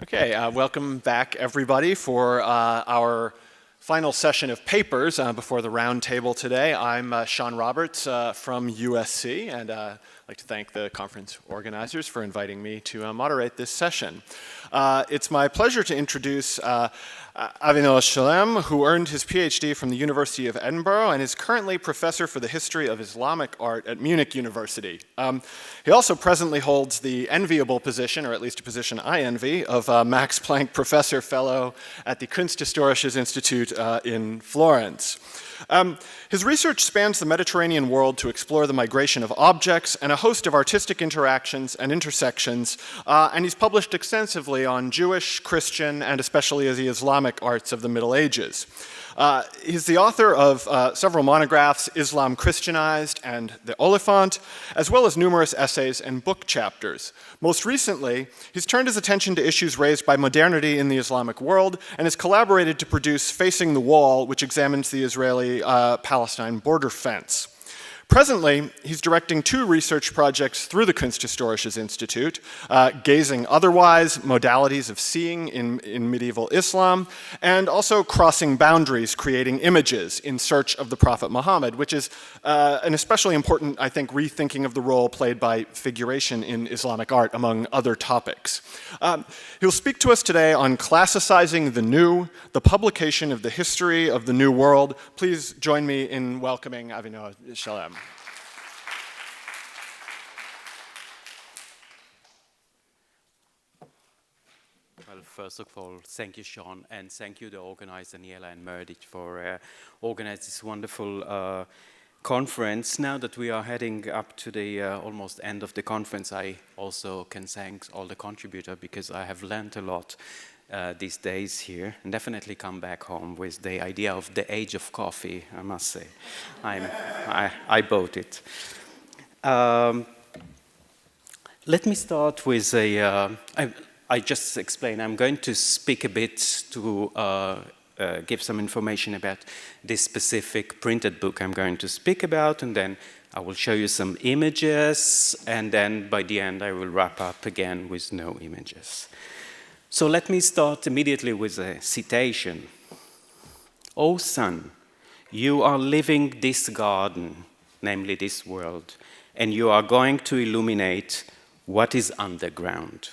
Okay, welcome back everybody for our final session of papers before the round table today. I'm Sean Roberts from USC, and I'd like to thank the conference organizers for inviting me to moderate this session. It's my pleasure to introduce Avinoam Shalem, who earned his PhD from the University of Edinburgh and is currently professor for the history of Islamic art at Munich University. He also presently holds the enviable position, or at least a position I envy, of Max Planck Professor Fellow at the Kunsthistorisches Institut in Florence. His research spans the Mediterranean world to explore the migration of objects and a host of artistic interactions and intersections, and he's published extensively on Jewish, Christian, and especially the Islamic arts of the Middle Ages. He's the author of several monographs, Islam Christianized and The Oliphant, as well as numerous essays and book chapters. Most recently, he's turned his attention to issues raised by modernity in the Islamic world and has collaborated to produce Facing the Wall, which examines the Israeli-Palestine border fence. Presently, he's directing two research projects through the Kunsthistorisches Institut, Gazing Otherwise, Modalities of Seeing in Medieval Islam, and also Crossing Boundaries, Creating Images in Search of the Prophet Muhammad, which is an especially important, I think, rethinking of the role played by figuration in Islamic art, among other topics. He'll speak to us today on classicizing the new, the publication of the history of the New World. Please join me in welcoming Avinoam Shalem. Well, first of all, thank you, Sean, and thank you, the organizer, Niela and Meredith, for organizing this wonderful conference. Now that we are heading up to the almost end of the conference, I also can thank all the contributors because I have learned a lot these days here, and definitely come back home with the idea of the age of coffee, I must say. I bought it. Let me start with I just explained, I'm going to speak a bit to give some information about this specific printed book I'm going to speak about, and then I will show you some images, and then by the end I will wrap up again with no images. So let me start immediately with a citation. "O son, you are living this garden, namely this world, and you are going to illuminate what is underground."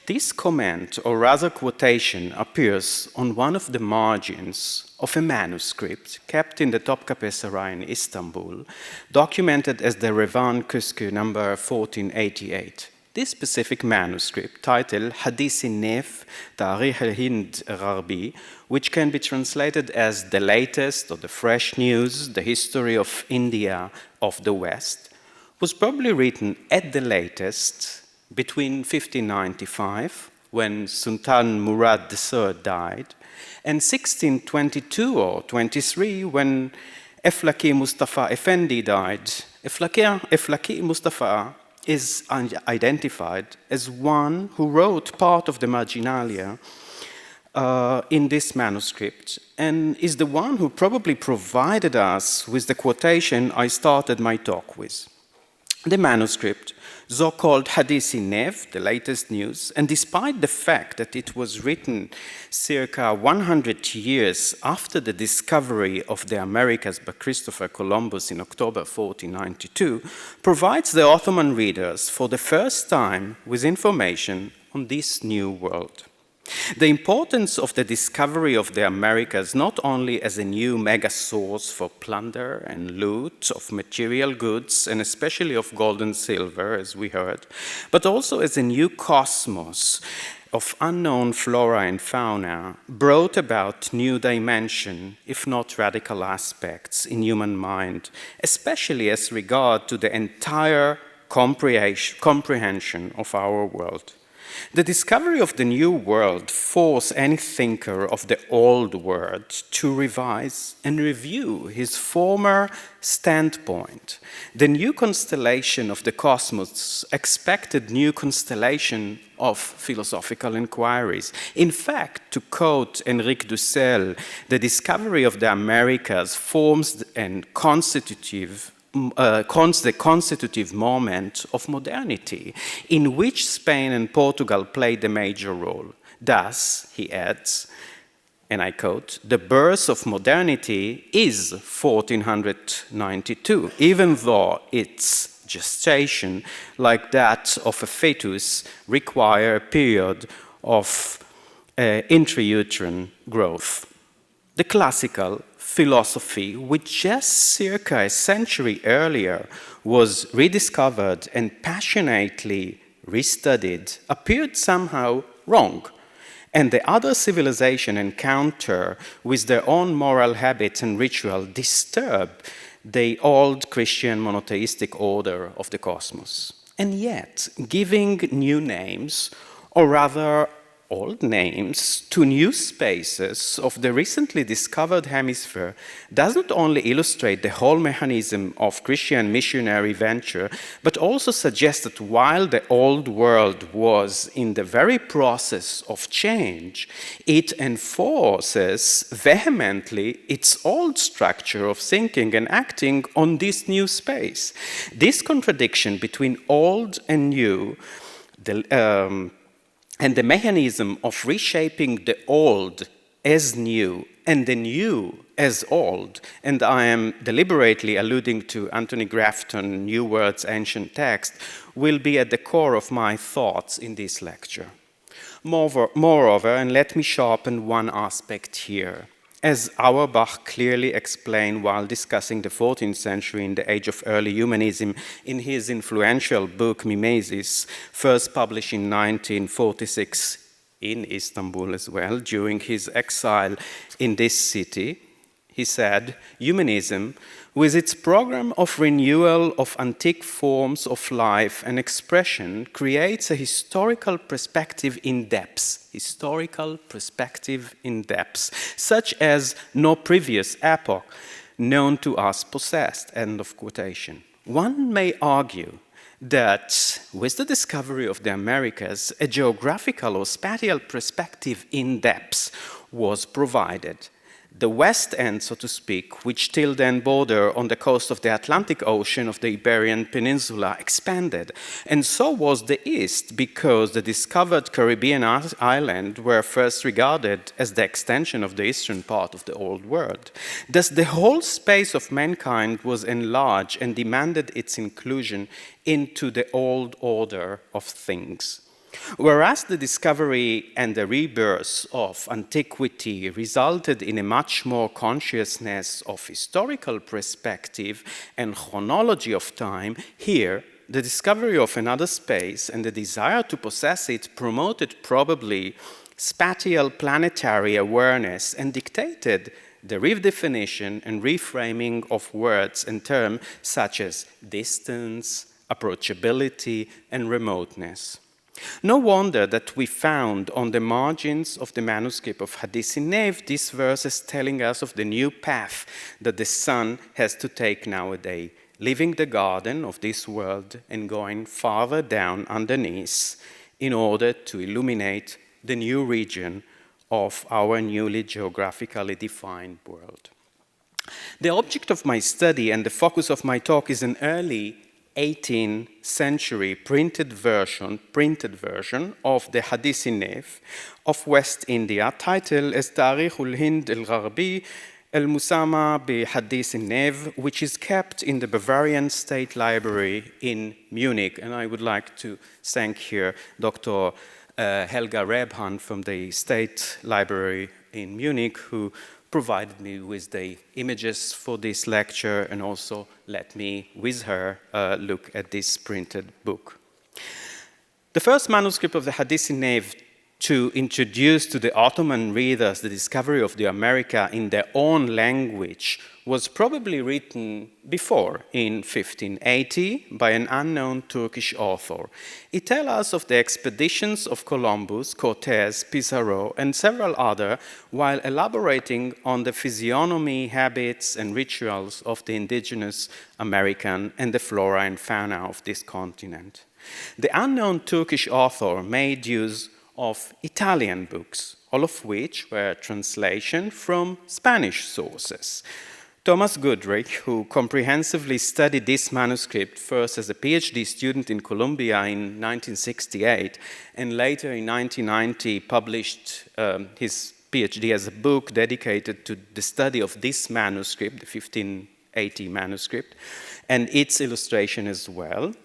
This comment, or rather quotation, appears on one of the margins of a manuscript kept in the Topkapi Saray in Istanbul, documented as the Revan Küskü number 1488. This specific manuscript, titled Hadis-i Nev, Tarikh al-Hind al-Gharbi, which can be translated as the latest or the fresh news, the history of India of the West, was probably written at the latest between 1595, when Sultan Murad III died, and 1622 or 23, when Eflaki Mustafa Effendi died. Eflaki Mustafa is identified as one who wrote part of the Marginalia in this manuscript, and is the one who probably provided us with the quotation I started my talk with. The manuscript, so-called Hadis-i Nev, the latest news, and despite the fact that it was written circa 100 years after the discovery of the Americas by Christopher Columbus in October 1492, provides the Ottoman readers for the first time with information on this new world. The importance of the discovery of the Americas not only as a new mega source for plunder and loot of material goods, and especially of gold and silver, as we heard, but also as a new cosmos of unknown flora and fauna, brought about new dimension, if not radical aspects, in human mind, especially as regard to the entire comprehension of our world. The discovery of the new world forced any thinker of the old world to revise and review his former standpoint. The new constellation of the cosmos expected new constellation of philosophical inquiries. In fact, to quote Henrique Dussel, the discovery of the Americas forms and constitutive the constitutive moment of modernity, in which Spain and Portugal played a major role. Thus, he adds, and I quote, "The birth of modernity is 1492, even though its gestation, like that of a fetus, require a period of intrauterine growth." The classical philosophy, which just circa a century earlier was rediscovered and passionately restudied, appeared somehow wrong. And the other civilization encounter with their own moral habits and ritual disturb the old Christian monotheistic order of the cosmos. And yet, giving new names, or rather old names, to new spaces of the recently discovered hemisphere does not only illustrate the whole mechanism of Christian missionary venture, but also suggests that while the old world was in the very process of change, it enforces vehemently its old structure of thinking and acting on this new space. This contradiction between old and new, and the mechanism of reshaping the old as new and the new as old, and I am deliberately alluding to Anthony Grafton, New Words, Ancient Text, will be at the core of my thoughts in this lecture. Moreover, and let me sharpen one aspect here. As Auerbach clearly explained while discussing the 14th century in the age of early humanism in his influential book Mimesis, first published in 1946 in Istanbul as well, during his exile in this city, he said, "Humanism, with its program of renewal of antique forms of life and expression, creates a historical perspective in depth, such as no previous epoch known to us possessed," end of quotation. One may argue that with the discovery of the Americas, a geographical or spatial perspective in depth was provided. The west end, so to speak, which till then bordered on the coast of the Atlantic Ocean of the Iberian Peninsula, expanded. And so was the east, because the discovered Caribbean islands were first regarded as the extension of the eastern part of the Old World. Thus, the whole space of mankind was enlarged and demanded its inclusion into the old order of things. Whereas the discovery and the rebirth of antiquity resulted in a much more consciousness of historical perspective and chronology of time, here the discovery of another space and the desire to possess it promoted probably spatial planetary awareness and dictated the redefinition and reframing of words and terms such as distance, approachability, and remoteness. No wonder that we found on the margins of the manuscript of Hadis-i Nev these verses telling us of the new path that the sun has to take nowadays, leaving the garden of this world and going farther down underneath in order to illuminate the new region of our newly geographically defined world. The object of my study and the focus of my talk is an early 18th century printed version of the Hadis-i Nev of West India, titled as Tarikh al-Hind al-Gharbi al-Musama bi Hadis-i Nev, which is kept in the Bavarian State Library in Munich. And I would like to thank here Dr. Helga Rebhan from the State Library in Munich, who provided me with the images for this lecture and also let me, with her, look at this printed book. The first manuscript of the Hadis-i Nev to introduce to the Ottoman readers the discovery of the America in their own language was probably written before, in 1580, by an unknown Turkish author. It tells us of the expeditions of Columbus, Cortes, Pizarro, and several others, while elaborating on the physiognomy, habits, and rituals of the indigenous American and the flora and fauna of this continent. The unknown Turkish author made use of Italian books, all of which were translations from Spanish sources. Thomas Goodrich, who comprehensively studied this manuscript first as a PhD student in Columbia in 1968 and later in 1990 published his PhD as a book dedicated to the study of this manuscript, the 1580 manuscript, and its illustration as well,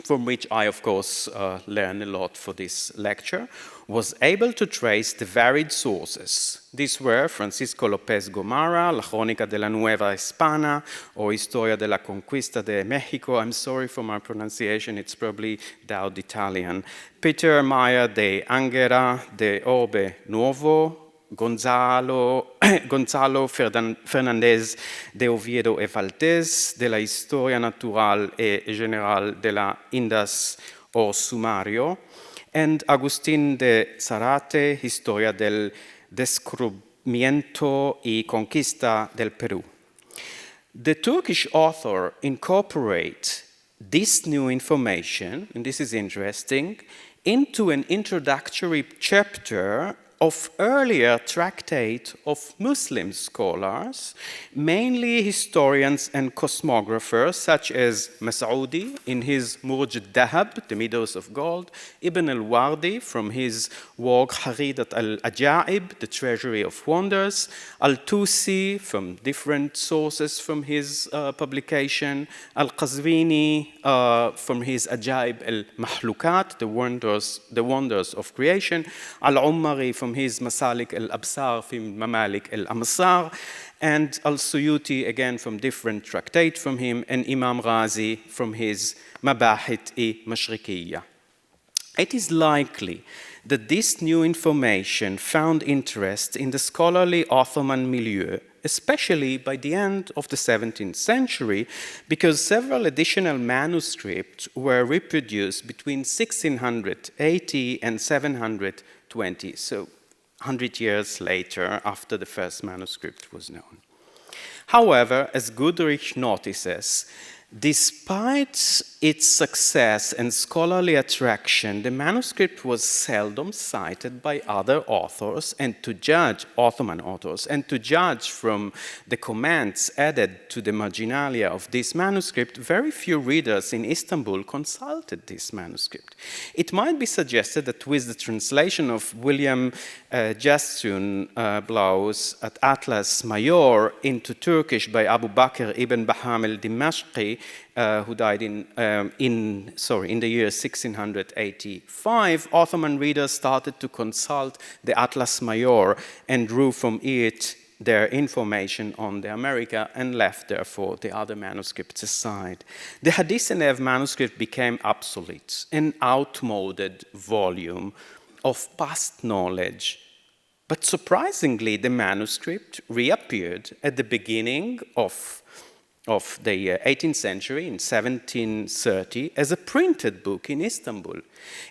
from which I, of course, learned a lot for this lecture, was able to trace the varied sources. These were Francisco López Gomara, La Crónica de la Nueva Hispana, or Historia de la Conquista de México. I'm sorry for my pronunciation, it's probably Dowd Italian. Peter Mayer de Angera, de Orbe Nuovo, Gonzalo Fernández de Oviedo y Valdés, de la Historia Natural y General de la Indas o Sumario, and Agustín de Zárate, Historia del Descubrimiento y Conquista del Perú. The Turkish author incorporates this new information, and this is interesting, into an introductory chapter of earlier tractate of Muslim scholars, mainly historians and cosmographers such as Mas'udi in his Murj al-Dahab, the Meadows of Gold, Ibn al-Wardi from his work Haridat al-Ajaib, the Treasury of Wonders, al-Tusi from different sources from his publication, al-Qazvini from his Ajaib al-Mahlukat, the wonders of creation, al-Ummari from his Masalik al-Absar from Mamalik al-Amsar, and al-Suyuti again from different tractate from him, and Imam Razi from his Mabahith-i Mashriqiyya. It is likely that this new information found interest in the scholarly Ottoman milieu, especially by the end of the 17th century, because several additional manuscripts were reproduced between 1680 and 720, so 100 years later, after the first manuscript was known. However, as Goodrich notices, despite its success and scholarly attraction, the manuscript was seldom cited by other authors, and to judge Ottoman authors, and to judge from the comments added to the marginalia of this manuscript, very few readers in Istanbul consulted this manuscript. It might be suggested that with the translation of William Jasun Blau's Atlas Mayor into Turkish by Abu Bakr ibn Baham al-Dimashqi, who died in the year 1685, Ottoman readers started to consult the Atlas Mayor and drew from it their information on the America and left, therefore, the other manuscripts aside. The Hadis-i Nev manuscript became obsolete, an outmoded volume of past knowledge. But surprisingly, the manuscript reappeared at the beginning of the 18th century, in 1730, as a printed book in Istanbul.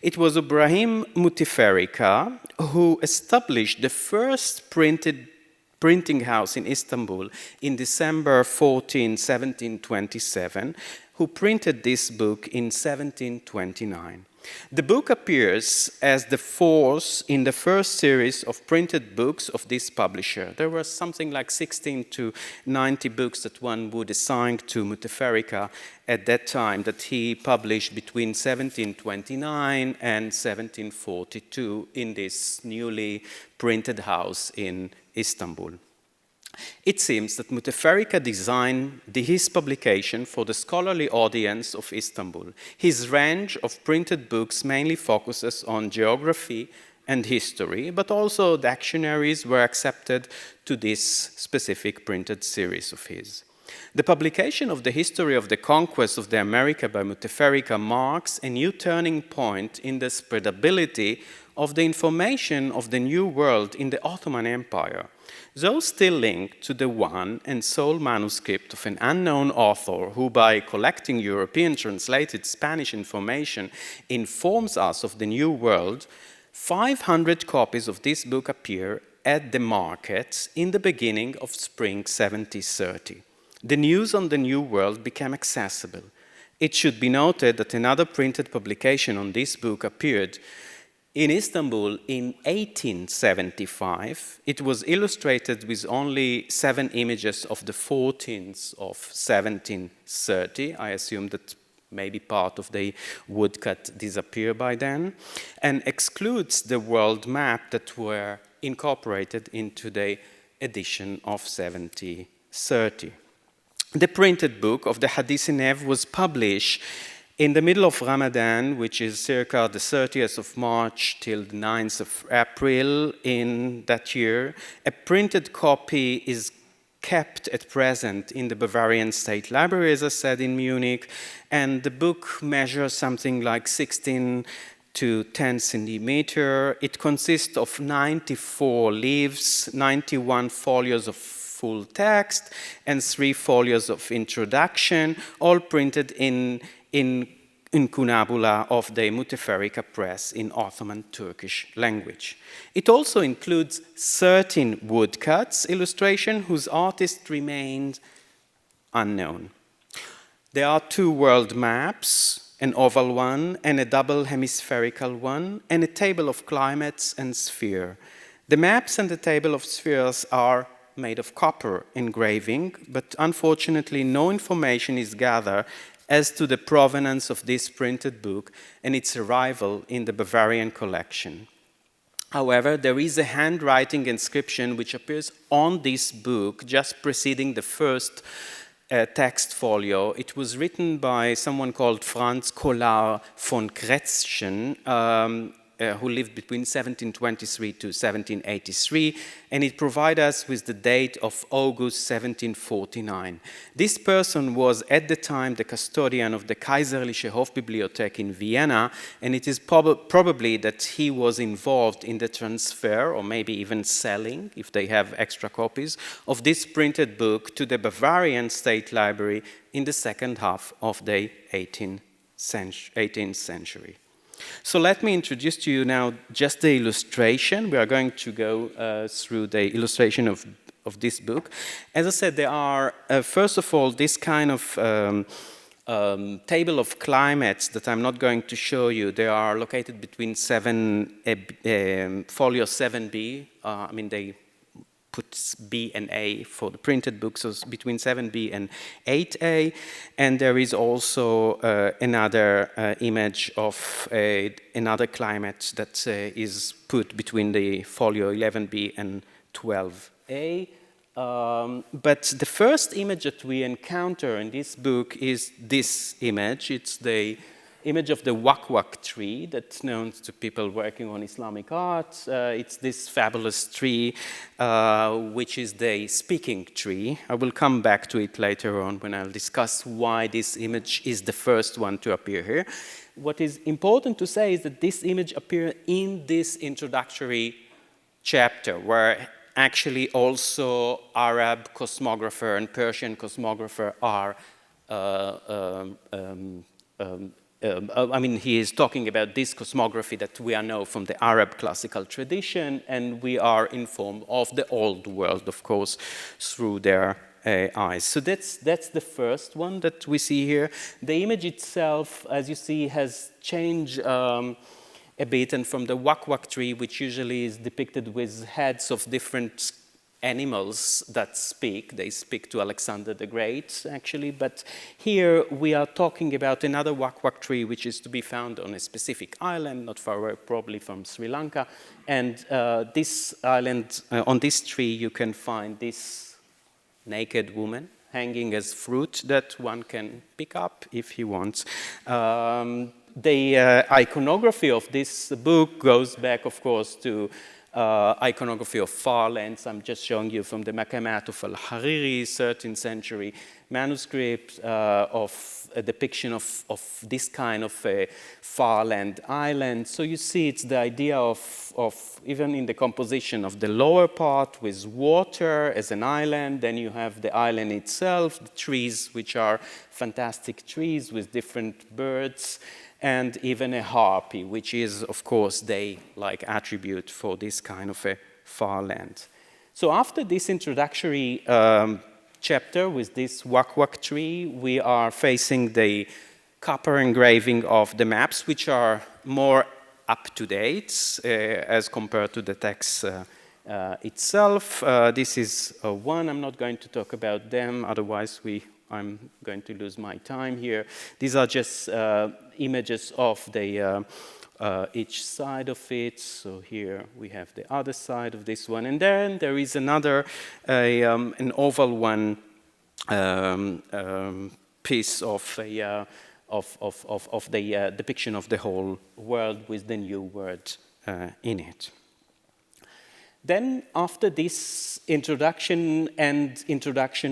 It was Ibrahim Mutefferika who established the first printing house in Istanbul in December 14, 1727, who printed this book in 1729. The book appears as the fourth in the first series of printed books of this publisher. There were something like 16 to 90 books that one would assign to Mutefferika at that time, that he published between 1729 and 1742 in this newly printed house in Istanbul. It seems that Mutefferika designed his publication for the scholarly audience of Istanbul. His range of printed books mainly focuses on geography and history, but also dictionaries were accepted to this specific printed series of his. The publication of the history of the conquest of the America by Mutefferika marks a new turning point in the spreadability of the information of the New World in the Ottoman Empire. Though still linked to the one and sole manuscript of an unknown author who, by collecting European translated Spanish information, informs us of the New World, 500 copies of this book appear at the markets in the beginning of spring 1730. The news on the New World became accessible. It should be noted that another printed publication on this book appeared in Istanbul in 1875. It was illustrated with only 7 images of the 14th of 1730. I assume that maybe part of the woodcut disappeared by then, and excludes the world map that were incorporated into the edition of 1730. The printed book of the Hadis-i Nev was published in the middle of Ramadan, which is circa the 30th of March till the 9th of April in that year. A printed copy is kept at present in the Bavarian State Library, as I said, in Munich, and the book measures something like 16 to 10 centimeter. It consists of 94 leaves, 91 folios of full text, and 3 folios of introduction, all printed in Kunabula of the Müteferrika press in Ottoman Turkish language. It also includes 13 woodcuts illustration whose artist remained unknown. There are 2 world maps, an oval one and a double hemispherical one, and a table of climates and sphere. The maps and the table of spheres are made of copper engraving, but unfortunately no information is gathered as to the provenance of this printed book and its arrival in the Bavarian collection. However, there is a handwriting inscription which appears on this book just preceding the first text folio. It was written by someone called Franz Kolar von Kretzschen, who lived between 1723 to 1783, and it provides us with the date of August 1749. This person was at the time the custodian of the Kaiserliche Hofbibliothek in Vienna, and it is probably that he was involved in the transfer, or maybe even selling, if they have extra copies, of this printed book to the Bavarian State Library in the second half of the 18th century. So let me introduce to you now just the illustration. We are going to go through the illustration of this book. As I said, there are, first of all, this kind of table of climates that I'm not going to show you. They are located between folio 7b. I mean, they put B and A for the printed book, so it's between 7b and 8a. And there is also another image of another climate that is put between the folio 11b and 12a. But the first image that we encounter in this book is this image. It's the image of the wak-wak tree that's known to people working on Islamic art. It's this fabulous tree, which is the speaking tree. I will come back to it later on when I'll discuss why this image is the first one to appear here. What is important to say is that this image appears in this introductory chapter, where actually also Arab cosmographer and Persian cosmographer are I mean, he is talking about this cosmography that we know from the Arab classical tradition, and we are informed of the old world, of course, through their eyes. So that's the first one that we see here. The image itself, as you see, has changed a bit, and from the wak-wak tree, which usually is depicted with heads of different animals that speak. They speak to Alexander the Great, actually, but here we are talking about another wak-wak tree which is to be found on a specific island, not far away, probably from Sri Lanka. And this island, on this tree, you can find this naked woman hanging as fruit that one can pick up if he wants. The iconography of this book goes back, of course, to iconography of far lands. I'm just showing you from the Makamat of Al-Hariri, 13th century manuscript of a depiction of this kind of a far land island. So you see it's the idea of even in the composition of the lower part with water as an island, then you have the island itself, the trees, which are fantastic trees with different birds, and even a harpy, which is, of course, the attribute for this kind of a far land. So after this introductory chapter with this wak-wak tree, we are facing the copper engraving of the maps, which are more up to date as compared to the text itself. This is one. I'm not going to talk about them, otherwise I'm going to lose my time here. These are just images of the each side of it. So here we have the other side of this one, and then there is another, an oval one piece of the depiction of the whole world with the new word in it. Then, after this introduction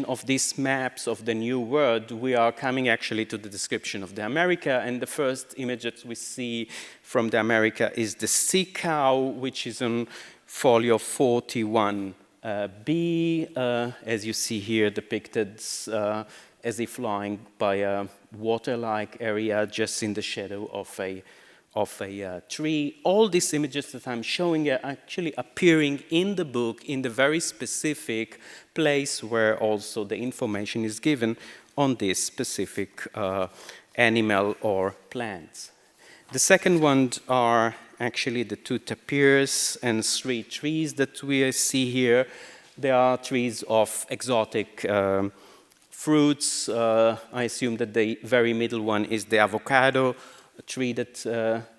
of these maps of the new world, we are coming actually to the description of the America, and the first image that we see from the America is the sea cow, which is on folio 41B, as you see here depicted as if lying by a water-like area just in the shadow of a tree. All these images that I'm showing are actually appearing in the book in the very specific place where also the information is given on this specific animal or plant. The second ones are actually the two tapirs and 3 trees that we see here. They are trees of exotic fruits. I assume that the very middle one is the avocado, a tree that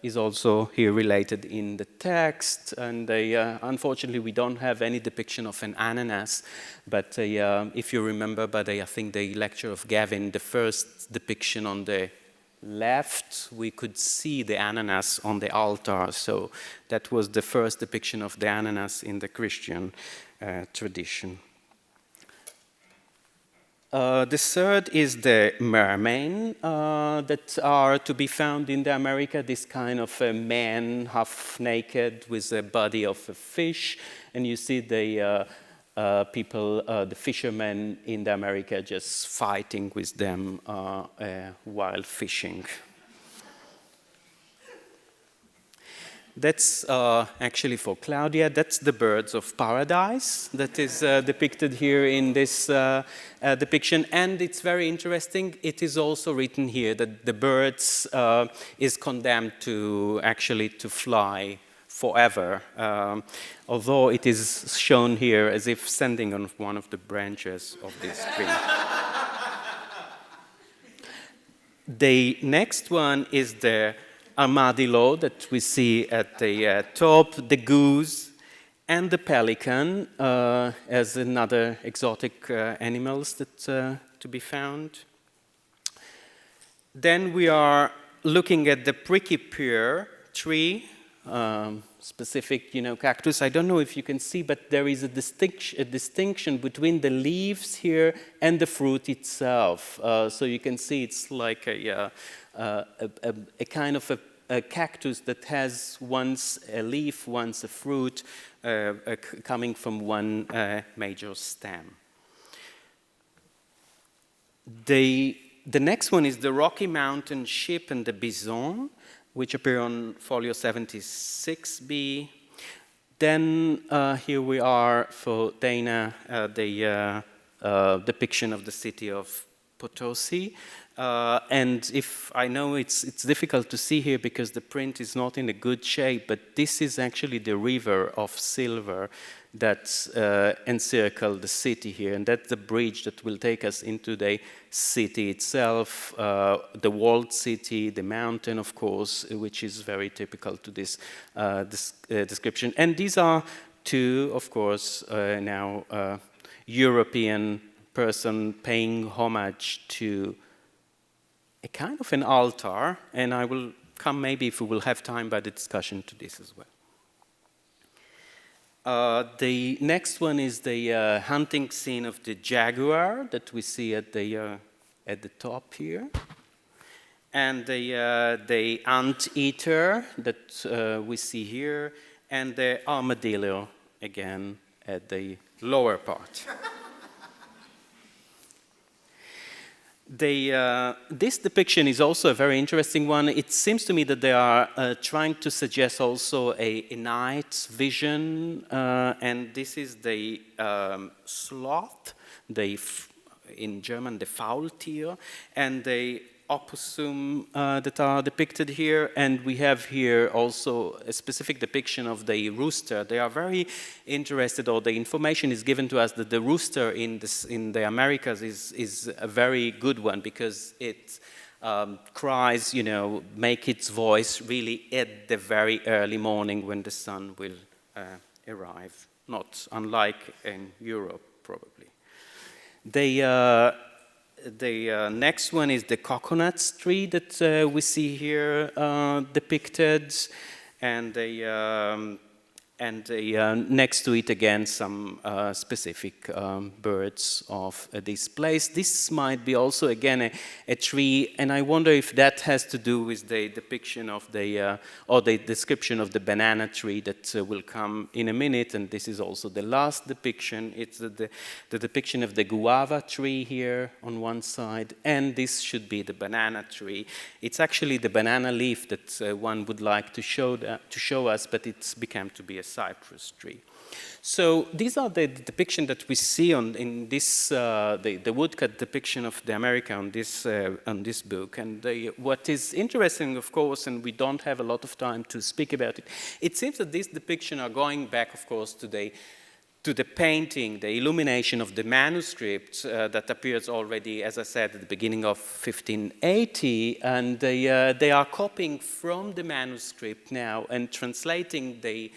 is also here related in the text, and unfortunately we don't have any depiction of an ananas, but if you remember by I think the lecture of Gavin, the first depiction on the left, we could see the ananas on the altar, so that was the first depiction of the ananas in the Christian tradition. The third is the merman that are to be found in the America, this kind of a man half naked with the body of a fish, and you see the people, the fishermen in the America just fighting with them while fishing. That's actually for Claudia. That's the birds of paradise that is depicted here in this depiction. And it's very interesting. It is also written here that the birds is condemned to actually to fly forever, although it is shown here as if standing on one of the branches of this tree. The next one is the armadillo that we see at the top, the goose, and the pelican as another exotic animals that to be found. Then we are looking at the pricky pear tree, specific, cactus. I don't know if you can see, but there is a distinction between the leaves here and the fruit itself. So you can see it's like a kind of a cactus that has once a leaf, once a fruit, coming from one major stem. The next one is the Rocky Mountain sheep and the bison, which appear on folio 76B. Then here we are for Dana, the depiction of the city of Potosi. And if I know it's difficult to see here because the print is not in a good shape, but this is actually the river of silver that encircle the city here, and that's the bridge that will take us into the city itself, the walled city, the mountain, of course, which is very typical to this description. And these are two, of course, now European person paying homage to a kind of an altar, and I will come maybe if we will have time by the discussion to this as well. The next one is the hunting scene of the jaguar that we see at the top here, and the anteater that we see here, and the armadillo again at the lower part. This depiction is also a very interesting one. It seems to me that they are trying to suggest also a night vision, and this is the sloth, in German, the Faultier, and opossum that are depicted here, and we have here also a specific depiction of the rooster. They are very interested, or the information is given to us that the rooster in the Americas is a very good one because it cries, make its voice really at the very early morning when the sun will arrive, not unlike in Europe, probably. The next one is the coconut tree that we see here depicted, and next to it again some specific birds of this place. This might be also again a tree, and I wonder if that has to do with the depiction of or the description of the banana tree that will come in a minute, and this is also the last depiction. It's the depiction of the guava tree here on one side, and this should be the banana tree. It's actually the banana leaf that one would like to show us, but it's become to be a cypress tree. So these are the depiction that we see in this the woodcut depiction of the America on this book. And what is interesting, of course, and we don't have a lot of time to speak about it, it seems that these depictions are going back, of course, to the painting, the illumination of the manuscript that appears already, as I said, at the beginning of 1580, and they are copying from the manuscript now and translating the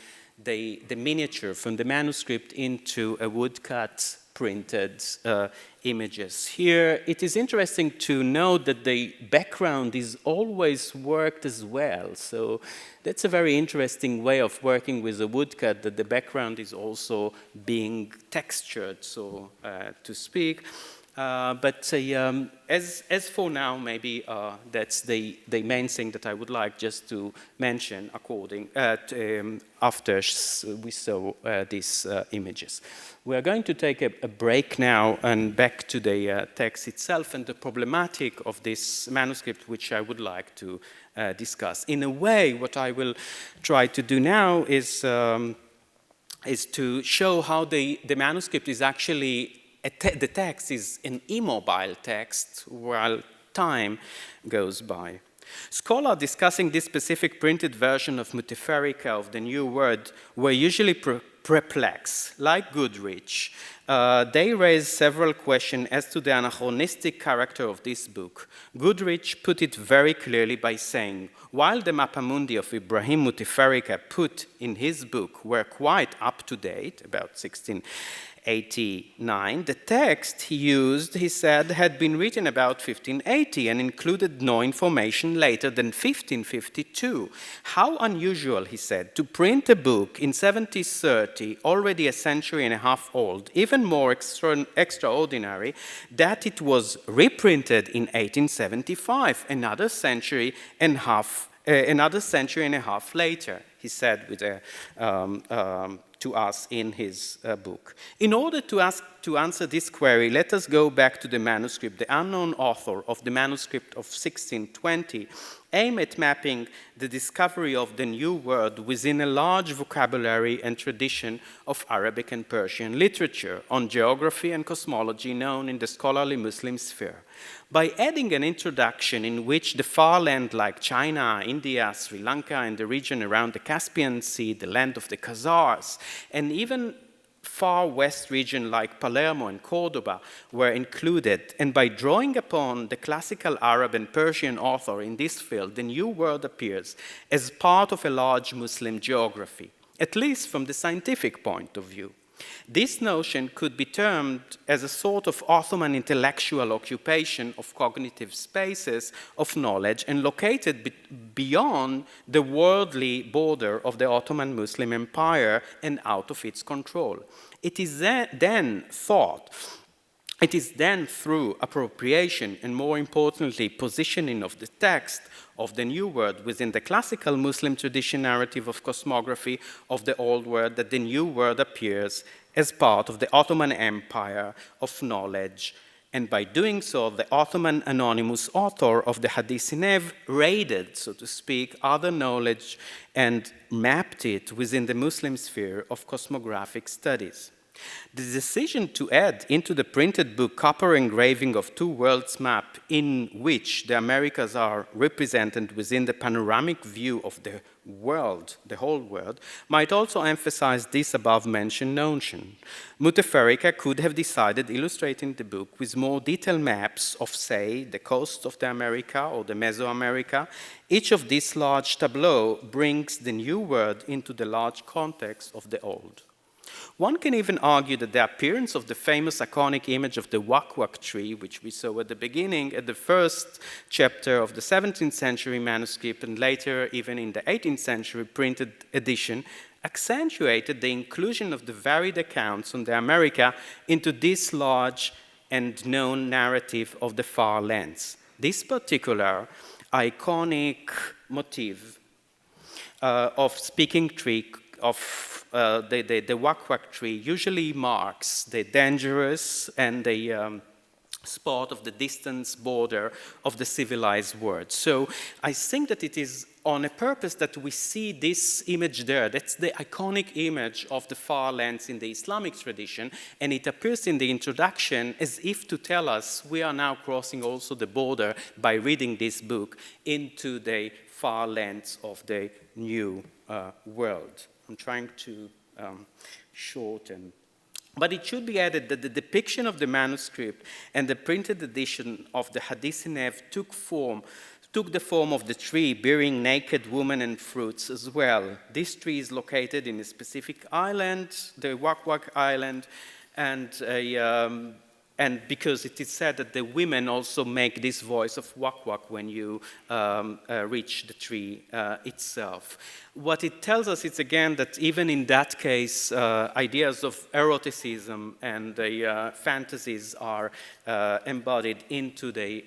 miniature from the manuscript into a woodcut printed images. Here, it is interesting to note that the background is always worked as well. So that's a very interesting way of working with a woodcut, that the background is also being textured, so to speak. But as for now, maybe that's the main thing that I would like just to mention after we saw these images. We are going to take a break now and back to the text itself and the problematic of this manuscript, which I would like to discuss. In a way, what I will try to do now is to show how the manuscript is actually the text is an immobile text while time goes by. Scholars discussing this specific printed version of Muteferica of the New Word were usually perplexed. Like Goodrich, they raised several questions as to the anachronistic character of this book. Goodrich put it very clearly by saying, while the Mappamundi of Ibrahim Muteferica put in his book were quite up to date, about 1689, the text he used, he said, had been written about 1580 and included no information later than 1552. How unusual, he said, to print a book in 1730, already a century and a half old, even more extraordinary that it was reprinted in 1875, another century and a half later, he said with to us in his book. In order to answer this query, let us go back to the manuscript. The unknown author of the manuscript of 1620 aimed at mapping the discovery of the new word within a large vocabulary and tradition of Arabic and Persian literature on geography and cosmology known in the scholarly Muslim sphere. By adding an introduction in which the far land like China, India, Sri Lanka, and the region around the Caspian Sea, the land of the Khazars, and even far west region like Palermo and Cordoba were included, and by drawing upon the classical Arab and Persian author in this field, the new word appears as part of a large Muslim geography, at least from the scientific point of view. This notion could be termed as a sort of Ottoman intellectual occupation of cognitive spaces of knowledge and located beyond the worldly border of the Ottoman Muslim Empire and out of its control. It is then through appropriation and, more importantly, positioning of the text of the new word within the classical Muslim tradition narrative of cosmography of the old word that the new word appears as part of the Ottoman Empire of knowledge. And by doing so, the Ottoman anonymous author of the Hadis-i Nev raided, so to speak, other knowledge and mapped it within the Muslim sphere of cosmographic studies. The decision to add into the printed book copper engraving of two worlds map in which the Americas are represented within the panoramic view of the world, the whole world, might also emphasize this above-mentioned notion. Muteferica could have decided illustrating the book with more detailed maps of, say, the coast of the America or the Mesoamerica. Each of these large tableaux brings the new world into the large context of the old. One can even argue that the appearance of the famous iconic image of the wak-wak tree, which we saw at the beginning, at the first chapter of the 17th century manuscript and later even in the 18th century printed edition, accentuated the inclusion of the varied accounts on the America into this large and known narrative of the far lands. This particular iconic motif of speaking tree of the wak-wak tree usually marks the dangerous and the spot of the distance border of the civilized world. So I think that it is on a purpose that we see this image there. That's the iconic image of the far lands in the Islamic tradition, and it appears in the introduction as if to tell us we are now crossing also the border by reading this book into the far lands of the new world. I'm trying to shorten. But it should be added that the depiction of the manuscript and the printed edition of the Hadis-i Nev took the form of the tree bearing naked women and fruits as well. This tree is located in a specific island, the Wak-Wak Island, and because it is said that the women also make this voice of wak-wak when you reach the tree itself. What it tells us is, again, that even in that case, ideas of eroticism and the fantasies are embodied into the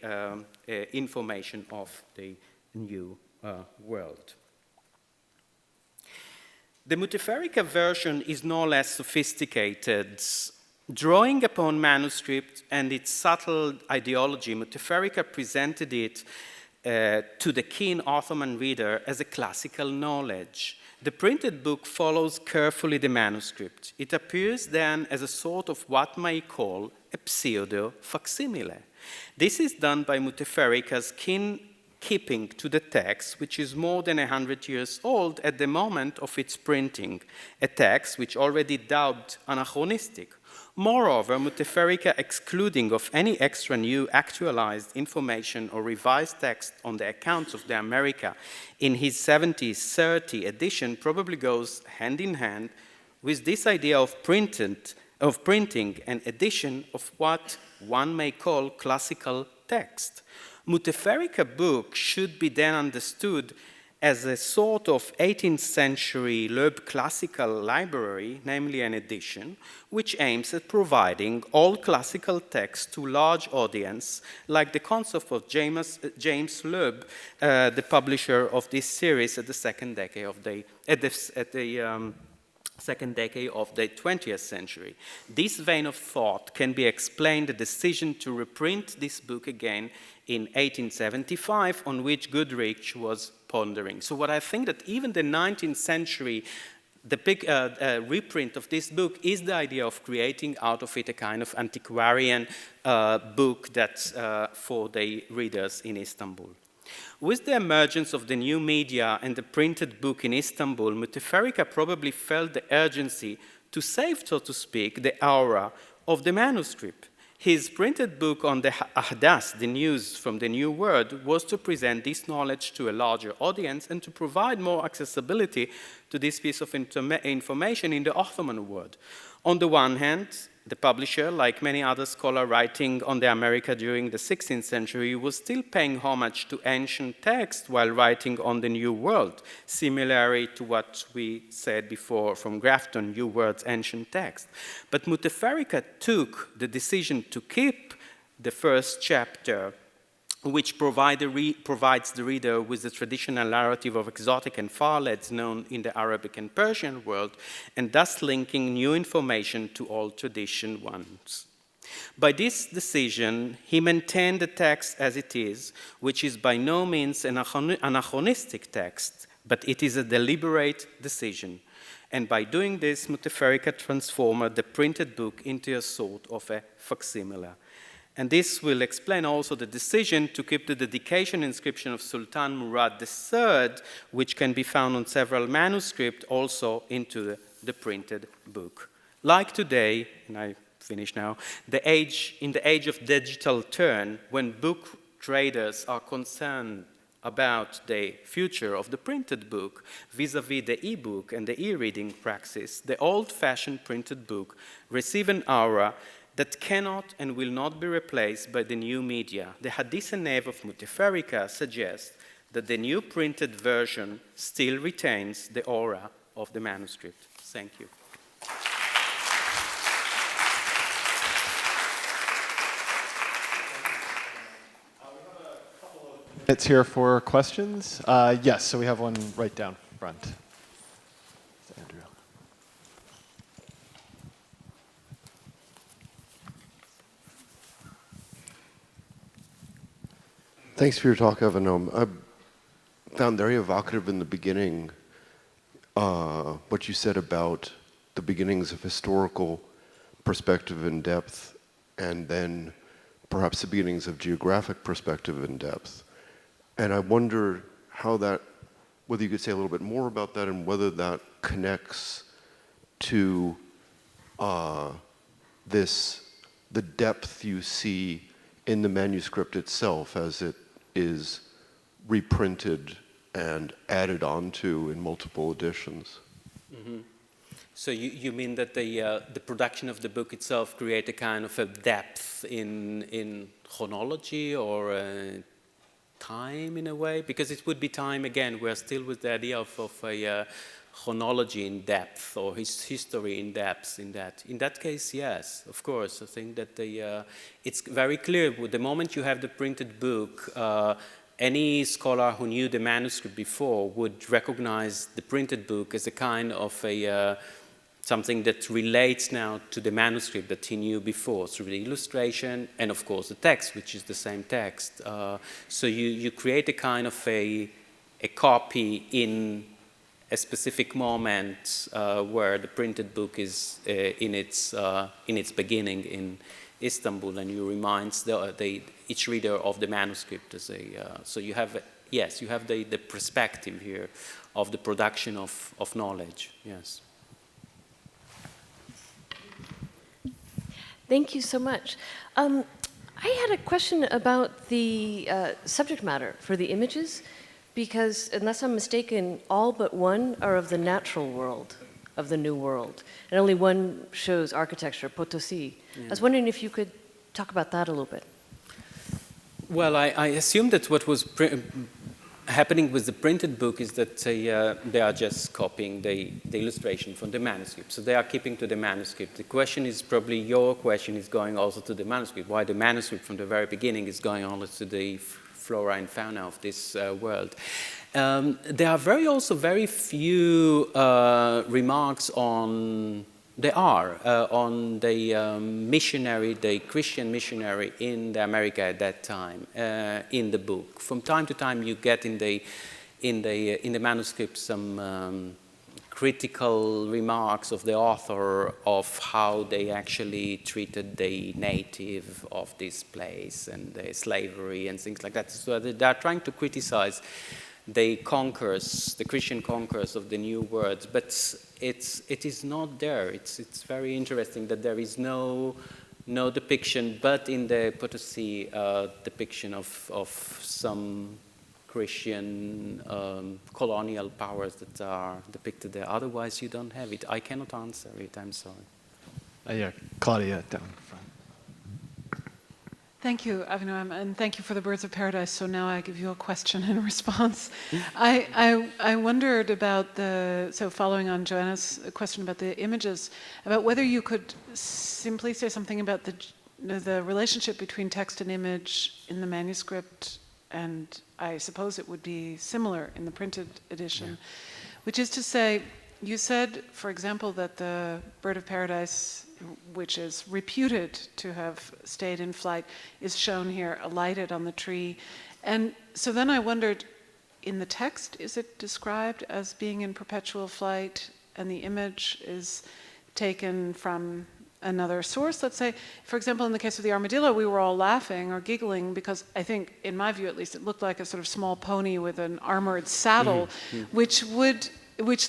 information of the new world. The Muteferica version is no less sophisticated. Drawing upon manuscript and its subtle ideology, Muteferica presented it to the keen Ottoman reader as a classical knowledge. The printed book follows carefully the manuscript. It appears then as a sort of what may call a pseudo-facsimile. This is done by Muteferica's keen keeping to the text, which is more than 100 years old at the moment of its printing, a text which already dubbed anachronistic. Moreover, Muteferica, excluding of any extra new actualized information or revised text on the accounts of the America in his 70-30 edition, probably goes hand in hand with this idea of printing and edition of what one may call classical text. Muteferica book should be then understood as a sort of 18th century Loeb classical library, namely an edition, which aims at providing all classical text to large audience, like the concept of James Loeb, the publisher of this series at the second decade of the second decade of the 20th century. This vein of thought can be explained the decision to reprint this book again in 1875, on which Goodrich was pondering. So what I think that even the 19th century, the big reprint of this book is the idea of creating out of it a kind of antiquarian book that's for the readers in Istanbul. With the emergence of the new media and the printed book in Istanbul, Muteferica probably felt the urgency to save, so to speak, the aura of the manuscript. His printed book on the Ahdas, the news from the New World, was to present this knowledge to a larger audience and to provide more accessibility to this piece of information in the Ottoman world. On the one hand, the publisher, like many other scholars writing on the America during the 16th century, was still paying homage to ancient texts while writing on the New World, similarly to what we said before from Grafton, New World's ancient text. But Muteferica took the decision to keep the first chapter, which provides the reader with the traditional narrative of exotic and far lands known in the Arabic and Persian world, and thus linking new information to old tradition ones. By this decision, he maintained the text as it is, which is by no means an anachronistic text, but it is a deliberate decision. And by doing this, Muteferica transformed the printed book into a sort of a facsimile. And this will explain also the decision to keep the dedication inscription of Sultan Murad III, which can be found on several manuscripts, also into the printed book. Like today, and I finish now, in the age of digital turn, when book traders are concerned about the future of the printed book vis-à-vis the e-book and the e-reading praxis, the old-fashioned printed book receive an aura that cannot and will not be replaced by the new media. The Hadis-i Nev of Muteferica suggests that the new printed version still retains the aura of the manuscript. Thank you. It's here for questions. Yes, so we have one right down front. Andrew. Thanks for your talk, Avinoam. I found very evocative in the beginning what you said about the beginnings of historical perspective and depth, and then perhaps the beginnings of geographic perspective and depth. And I wonder how that, whether you could say a little bit more about that and whether that connects to the depth you see in the manuscript itself as it is reprinted and added onto in multiple editions. Mm-hmm. So you mean that the production of the book itself create a kind of a depth in chronology or time in a way? Because it would be time again. We're still with the idea of a chronology in depth or history in depth. In that case, yes, of course. I think that it's very clear. The moment you have the printed book, any scholar who knew the manuscript before would recognize the printed book as a kind of something that relates now to the manuscript that he knew before through the illustration and, of course, the text, which is the same text. So you create a kind of a copy in a specific moment where the printed book is in its beginning in Istanbul, and you remind each reader of the manuscript as so you have you have the perspective here of the production of knowledge. Yes. Thank you so much. I had a question about the subject matter for the images, because unless I'm mistaken, all but one are of the natural world, of the New World, and only one shows architecture, Potosi. Yeah. I was wondering if you could talk about that a little bit. Well, I assume that what was happening with the printed book is that they are just copying the illustration from the manuscript. So they are keeping to the manuscript. The question is probably, your question is going also to the manuscript. Why the manuscript from the very beginning is going on to the flora and fauna of this world. There are also very few remarks on the missionary, the Christian missionary in America at that time in the book. From time to time, you get in the manuscript some critical remarks of the author of how they actually treated the native of this place and the slavery and things like that. So they are trying to criticize the Christian conquerors of the New World, but it is not there. It's very interesting that there is no depiction, but in the Potosi depiction of some Christian colonial powers that are depicted there. Otherwise, you don't have it. I cannot answer it. I'm sorry. Yeah, Claudia down front. Thank you, Avinoam, and thank you for the Birds of Paradise. So now I give you a question and a response. I wondered about following on Joanna's question about the images, about whether you could simply say something about the relationship between text and image in the manuscript, and I suppose it would be similar in the printed edition, which is to say, you said, for example, that the Bird of Paradise, which is reputed to have stayed in flight, is shown here alighted on the tree. And so then I wondered, in the text, is it described as being in perpetual flight? and the image is taken from another source. Let's say, for example, in the case of the armadillo, we were all laughing or giggling because I think, in my view at least, it looked like a sort of small pony with an armored saddle, which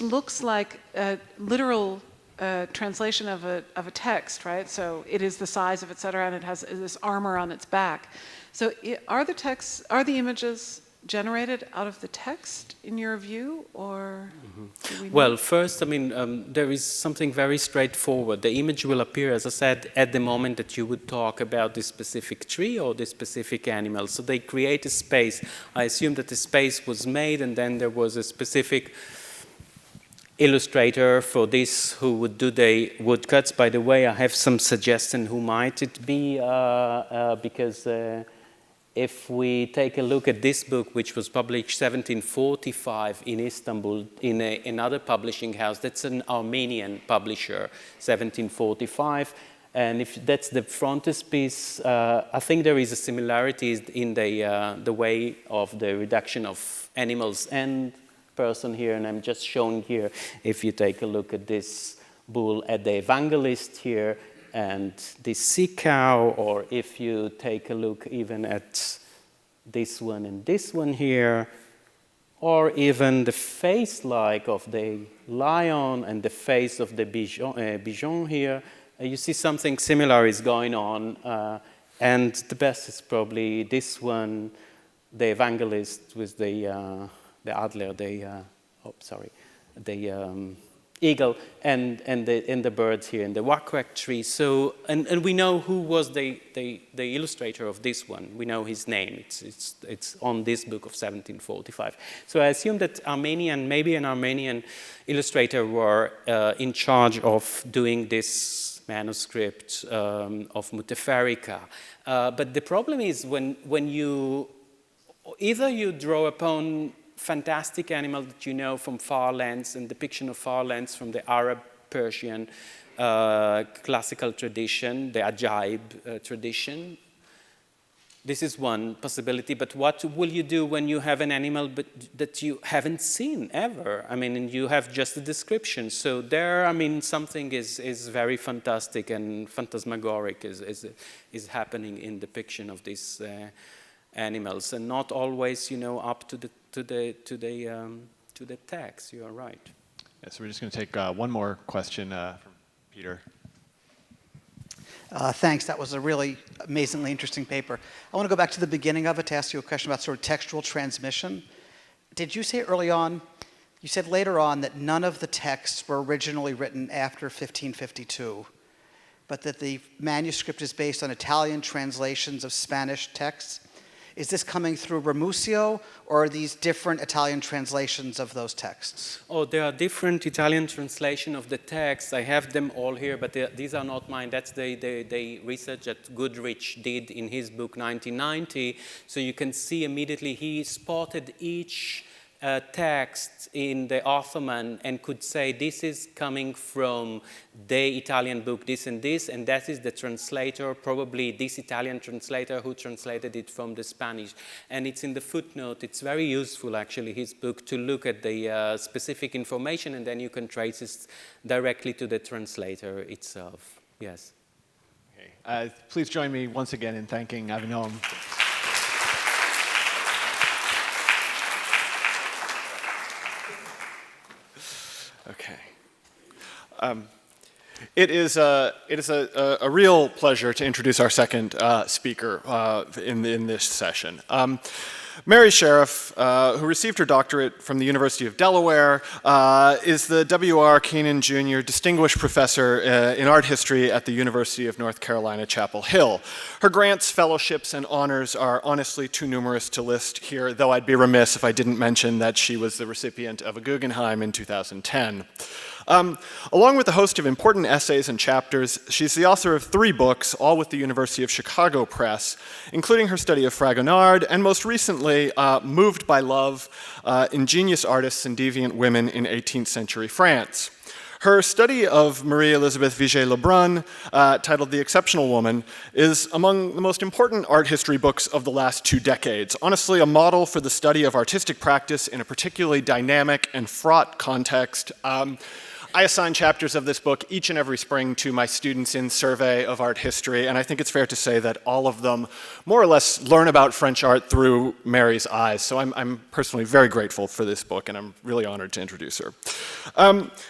looks like a literal translation of a text, right? So it is the size of, et cetera, and it has this armor on its back. So are the images generated out of the text, in your view, or? Well, first, I mean, there is something very straightforward. The image will appear, as I said, at the moment that you would talk about this specific tree or this specific animal. So they create a space. I assume that the space was made, and then there was a specific illustrator for this who would do the woodcuts. By the way, I have some suggestion who might it be, because if we take a look at this book, which was published 1745 in Istanbul in another publishing house, that's an Armenian publisher, 1745. And if that's the frontispiece, I think there is a similarity in the way of the reduction of animals and person here, and I'm just showing here, if you take a look at this bull at the evangelist here, and this sea cow, or if you take a look even at this one and this one here, or even the face-like of the lion and the face of the bichon here, you see something similar is going on, and the best is probably this one, the evangelist with the adler, the eagle, and the birds here in the wackwak tree. So, and we know who was the illustrator of this one. We know his name. It's on this book of 1745. So I assume that maybe an Armenian illustrator were in charge of doing this manuscript of Mutefariqa. But the problem is when you either you draw upon fantastic animal that you know from far lands and depiction of far lands from the Arab, Persian classical tradition, the ajaib tradition. This is one possibility, but what will you do when you have an animal that you haven't seen ever? I mean, and you have just a description. So there, I mean, something is very fantastic and phantasmagoric is happening in depiction of these animals, and not always, up to the text. You are right. Yeah, so we're just going to take one more question from Peter. Thanks. That was a really amazingly interesting paper. I want to go back to the beginning of it to ask you a question about sort of textual transmission. Did you say early on? You said later on that none of the texts were originally written after 1552, but that the manuscript is based on Italian translations of Spanish texts. Is this coming through Ramusio, or are these different Italian translations of those texts? Oh, there are different Italian translations of the text. I have them all here, but these are not mine. That's the research that Goodrich did in his book 1990. So you can see immediately he spotted each text in the Ottoman and could say this is coming from the Italian book this and this, and that is the translator, probably this Italian translator who translated it from the Spanish. And it's in the footnote. It's very useful, actually, his book, to look at the specific information, and then you can trace it directly to the translator itself. Yes. Okay. Please join me once again in thanking Avinoam. Okay. It is a real pleasure to introduce our second speaker in this session. Mary Sheriff, who received her doctorate from the University of Delaware, is the W.R. Keenan Jr. Distinguished Professor in Art History at the University of North Carolina, Chapel Hill. Her grants, fellowships, and honors are honestly too numerous to list here, though I'd be remiss if I didn't mention that she was the recipient of a Guggenheim in 2010. Along with a host of important essays and chapters, she's the author of 3 books, all with the University of Chicago Press, including her study of Fragonard, and most recently, Moved by Love, Ingenious Artists and Deviant Women in 18th Century France. Her study of Marie-Elizabeth Vigée-Lebrun, titled The Exceptional Woman, is among the most important art history books of the last 2 decades. Honestly, a model for the study of artistic practice in a particularly dynamic and fraught context. I assign chapters of this book each and every spring to my students in Survey of Art History, and I think it's fair to say that all of them more or less learn about French art through Mary's eyes. So I'm personally very grateful for this book, and I'm really honored to introduce her.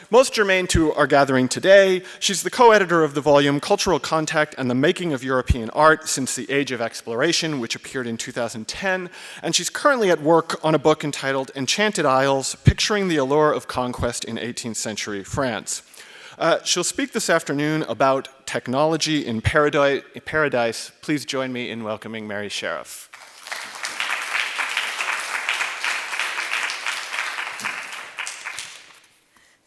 Most germane to our gathering today, she's the co-editor of the volume Cultural Contact and the Making of European Art Since the Age of Exploration, which appeared in 2010, and she's currently at work on a book entitled Enchanted Isles, Picturing the Allure of Conquest in 18th Century France. She'll speak this afternoon about technology in paradise. Please join me in welcoming Mary Sheriff.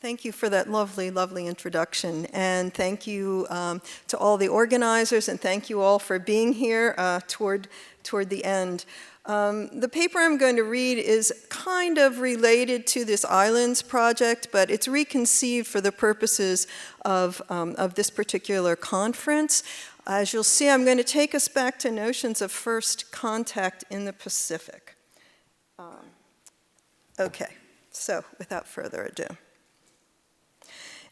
Thank you for that lovely, lovely introduction. And thank you to all the organizers, and thank you all for being here toward the end. The paper I'm going to read is kind of related to this Islands project, but it's reconceived for the purposes of this particular conference. As you'll see, I'm going to take us back to notions of first contact in the Pacific. Okay, so without further ado.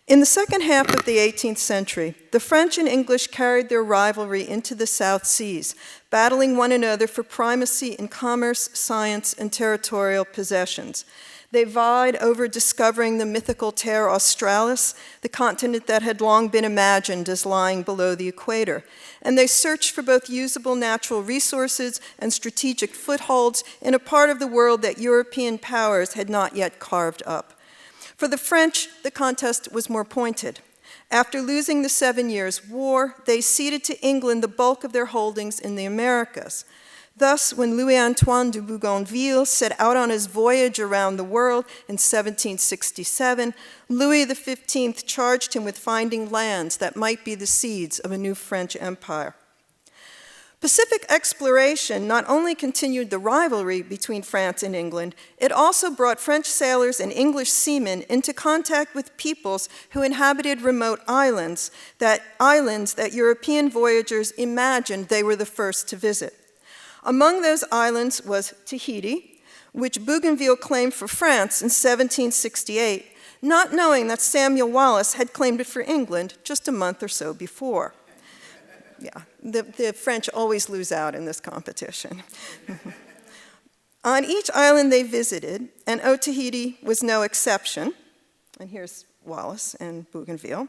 In the second half of the 18th century, the French and English carried their rivalry into the South Seas, battling one another for primacy in commerce, science, and territorial possessions. They vied over discovering the mythical Terra Australis, the continent that had long been imagined as lying below the equator. And they searched for both usable natural resources and strategic footholds in a part of the world that European powers had not yet carved up. For the French, the contest was more pointed. After losing the 7 Years' War, they ceded to England the bulk of their holdings in the Americas. Thus, when Louis-Antoine de Bougainville set out on his voyage around the world in 1767, Louis XV charged him with finding lands that might be the seeds of a new French empire. Pacific exploration not only continued the rivalry between France and England, it also brought French sailors and English seamen into contact with peoples who inhabited remote islands that European voyagers imagined they were the first to visit. Among those islands was Tahiti, which Bougainville claimed for France in 1768, not knowing that Samuel Wallis had claimed it for England just a month or so before. Yeah, the French always lose out in this competition. On each island they visited, and Tahiti was no exception, and here's Wallis and Bougainville,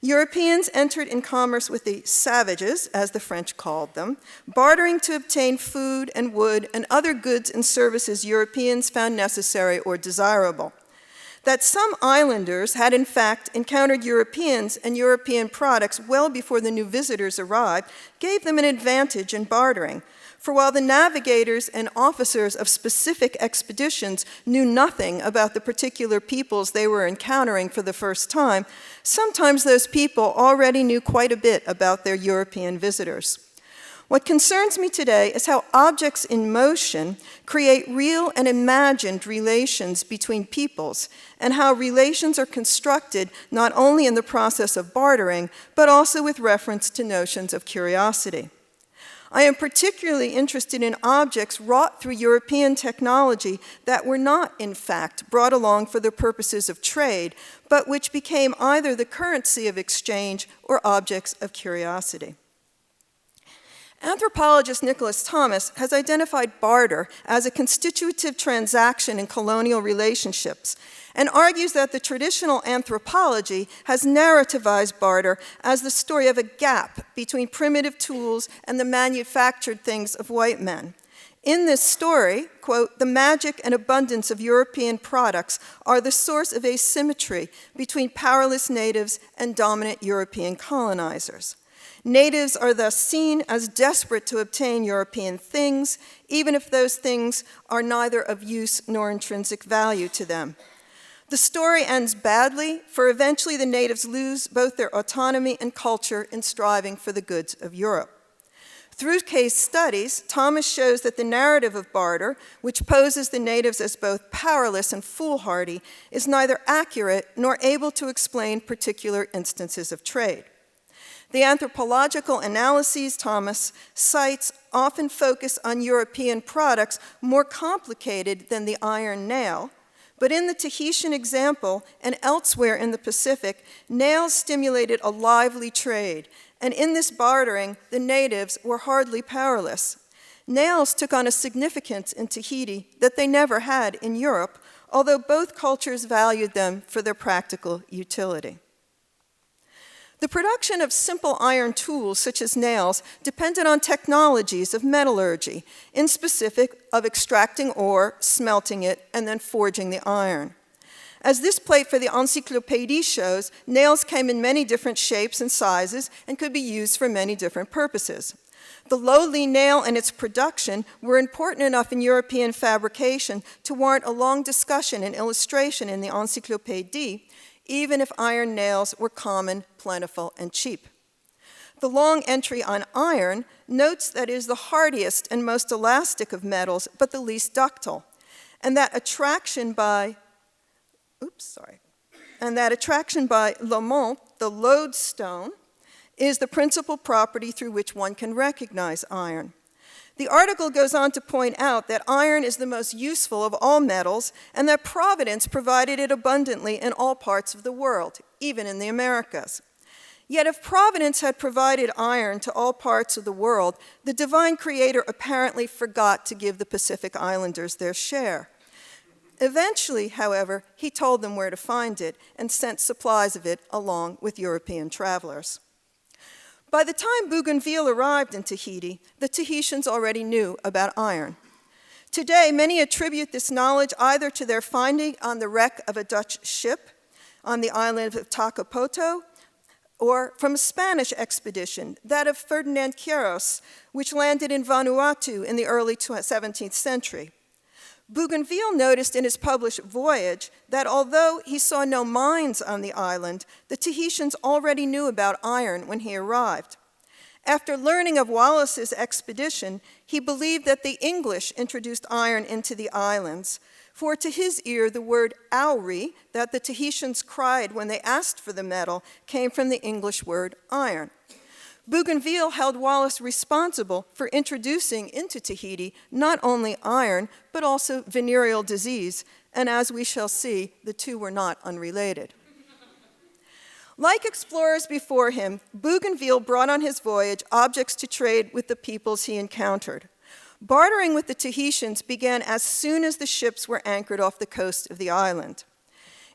Europeans entered in commerce with the savages, as the French called them, bartering to obtain food and wood and other goods and services Europeans found necessary or desirable. That some islanders had in fact encountered Europeans and European products well before the new visitors arrived gave them an advantage in bartering. For while the navigators and officers of specific expeditions knew nothing about the particular peoples they were encountering for the first time, sometimes those people already knew quite a bit about their European visitors. What concerns me today is how objects in motion create real and imagined relations between peoples, and how relations are constructed not only in the process of bartering, but also with reference to notions of curiosity. I am particularly interested in objects wrought through European technology that were not, in fact, brought along for the purposes of trade, but which became either the currency of exchange or objects of curiosity. Anthropologist Nicholas Thomas has identified barter as a constitutive transaction in colonial relationships and argues that the traditional anthropology has narrativized barter as the story of a gap between primitive tools and the manufactured things of white men. In this story, quote, the magic and abundance of European products are the source of asymmetry between powerless natives and dominant European colonizers. Natives are thus seen as desperate to obtain European things, even if those things are neither of use nor intrinsic value to them. The story ends badly, for eventually the natives lose both their autonomy and culture in striving for the goods of Europe. Through case studies, Thomas shows that the narrative of barter, which poses the natives as both powerless and foolhardy, is neither accurate nor able to explain particular instances of trade. The anthropological analyses Thomas cites often focus on European products more complicated than the iron nail, But in the Tahitian example and elsewhere in the Pacific, nails stimulated a lively trade, and in this bartering, the natives were hardly powerless. Nails took on a significance in Tahiti that they never had in Europe, although both cultures valued them for their practical utility. The production of simple iron tools, such as nails, depended on technologies of metallurgy, in specific of extracting ore, smelting it, and then forging the iron. As this plate for the Encyclopédie shows, nails came in many different shapes and sizes and could be used for many different purposes. The lowly nail and its production were important enough in European fabrication to warrant a long discussion and illustration in the Encyclopédie, even if iron nails were common, plentiful, and cheap. The long entry on iron notes that it is the hardiest and most elastic of metals, but the least ductile, and that attraction by Lomont, the lodestone, is the principal property through which one can recognize iron. The article goes on to point out that iron is the most useful of all metals and that Providence provided it abundantly in all parts of the world, even in the Americas. Yet if Providence had provided iron to all parts of the world, the divine creator apparently forgot to give the Pacific Islanders their share. Eventually, however, he told them where to find it and sent supplies of it along with European travelers. By the time Bougainville arrived in Tahiti, the Tahitians already knew about iron. Today, many attribute this knowledge either to their finding on the wreck of a Dutch ship on the island of Takapoto, or from a Spanish expedition, that of Ferdinand Quiros, which landed in Vanuatu in the early 17th century. Bougainville noticed in his published voyage that although he saw no mines on the island, the Tahitians already knew about iron when he arrived. After learning of Wallace's expedition, he believed that the English introduced iron into the islands, for to his ear the word auri, that the Tahitians cried when they asked for the metal, came from the English word iron. Bougainville held Wallace responsible for introducing into Tahiti not only iron, but also venereal disease, and as we shall see, the two were not unrelated. Like explorers before him, Bougainville brought on his voyage objects to trade with the peoples he encountered. Bartering with the Tahitians began as soon as the ships were anchored off the coast of the island.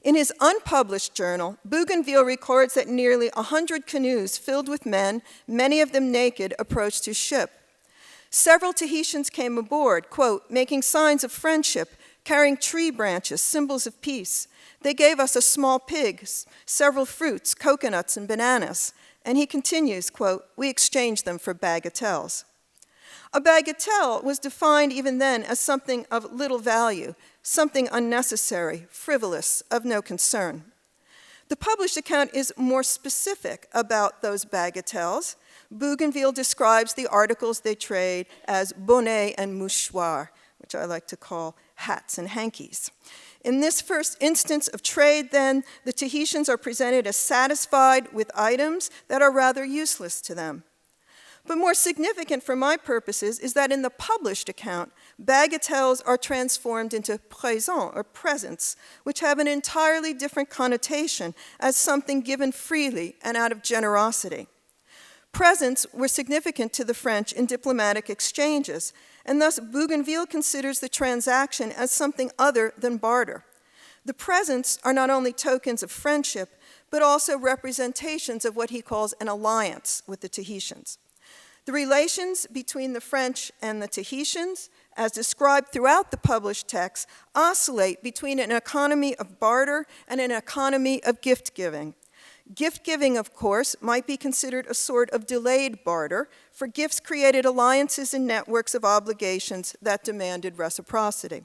In his unpublished journal, Bougainville records that nearly 100 canoes filled with men, many of them naked, approached his ship. Several Tahitians came aboard, quote, making signs of friendship, carrying tree branches, symbols of peace. They gave us a small pig, several fruits, coconuts, and bananas. And he continues, quote, we exchanged them for bagatelles. A bagatelle was defined even then as something of little value, something unnecessary, frivolous, of no concern. The published account is more specific about those bagatelles. Bougainville describes the articles they trade as bonnet and mouchoir, which I like to call hats and hankies. In this first instance of trade, then, the Tahitians are presented as satisfied with items that are rather useless to them. But more significant for my purposes is that in the published account, bagatelles are transformed into présents, or presents, which have an entirely different connotation as something given freely and out of generosity. Presents were significant to the French in diplomatic exchanges, and thus Bougainville considers the transaction as something other than barter. The presents are not only tokens of friendship, but also representations of what he calls an alliance with the Tahitians. The relations between the French and the Tahitians, as described throughout the published text, oscillate between an economy of barter and an economy of gift-giving. Gift-giving, of course, might be considered a sort of delayed barter, for gifts created alliances and networks of obligations that demanded reciprocity.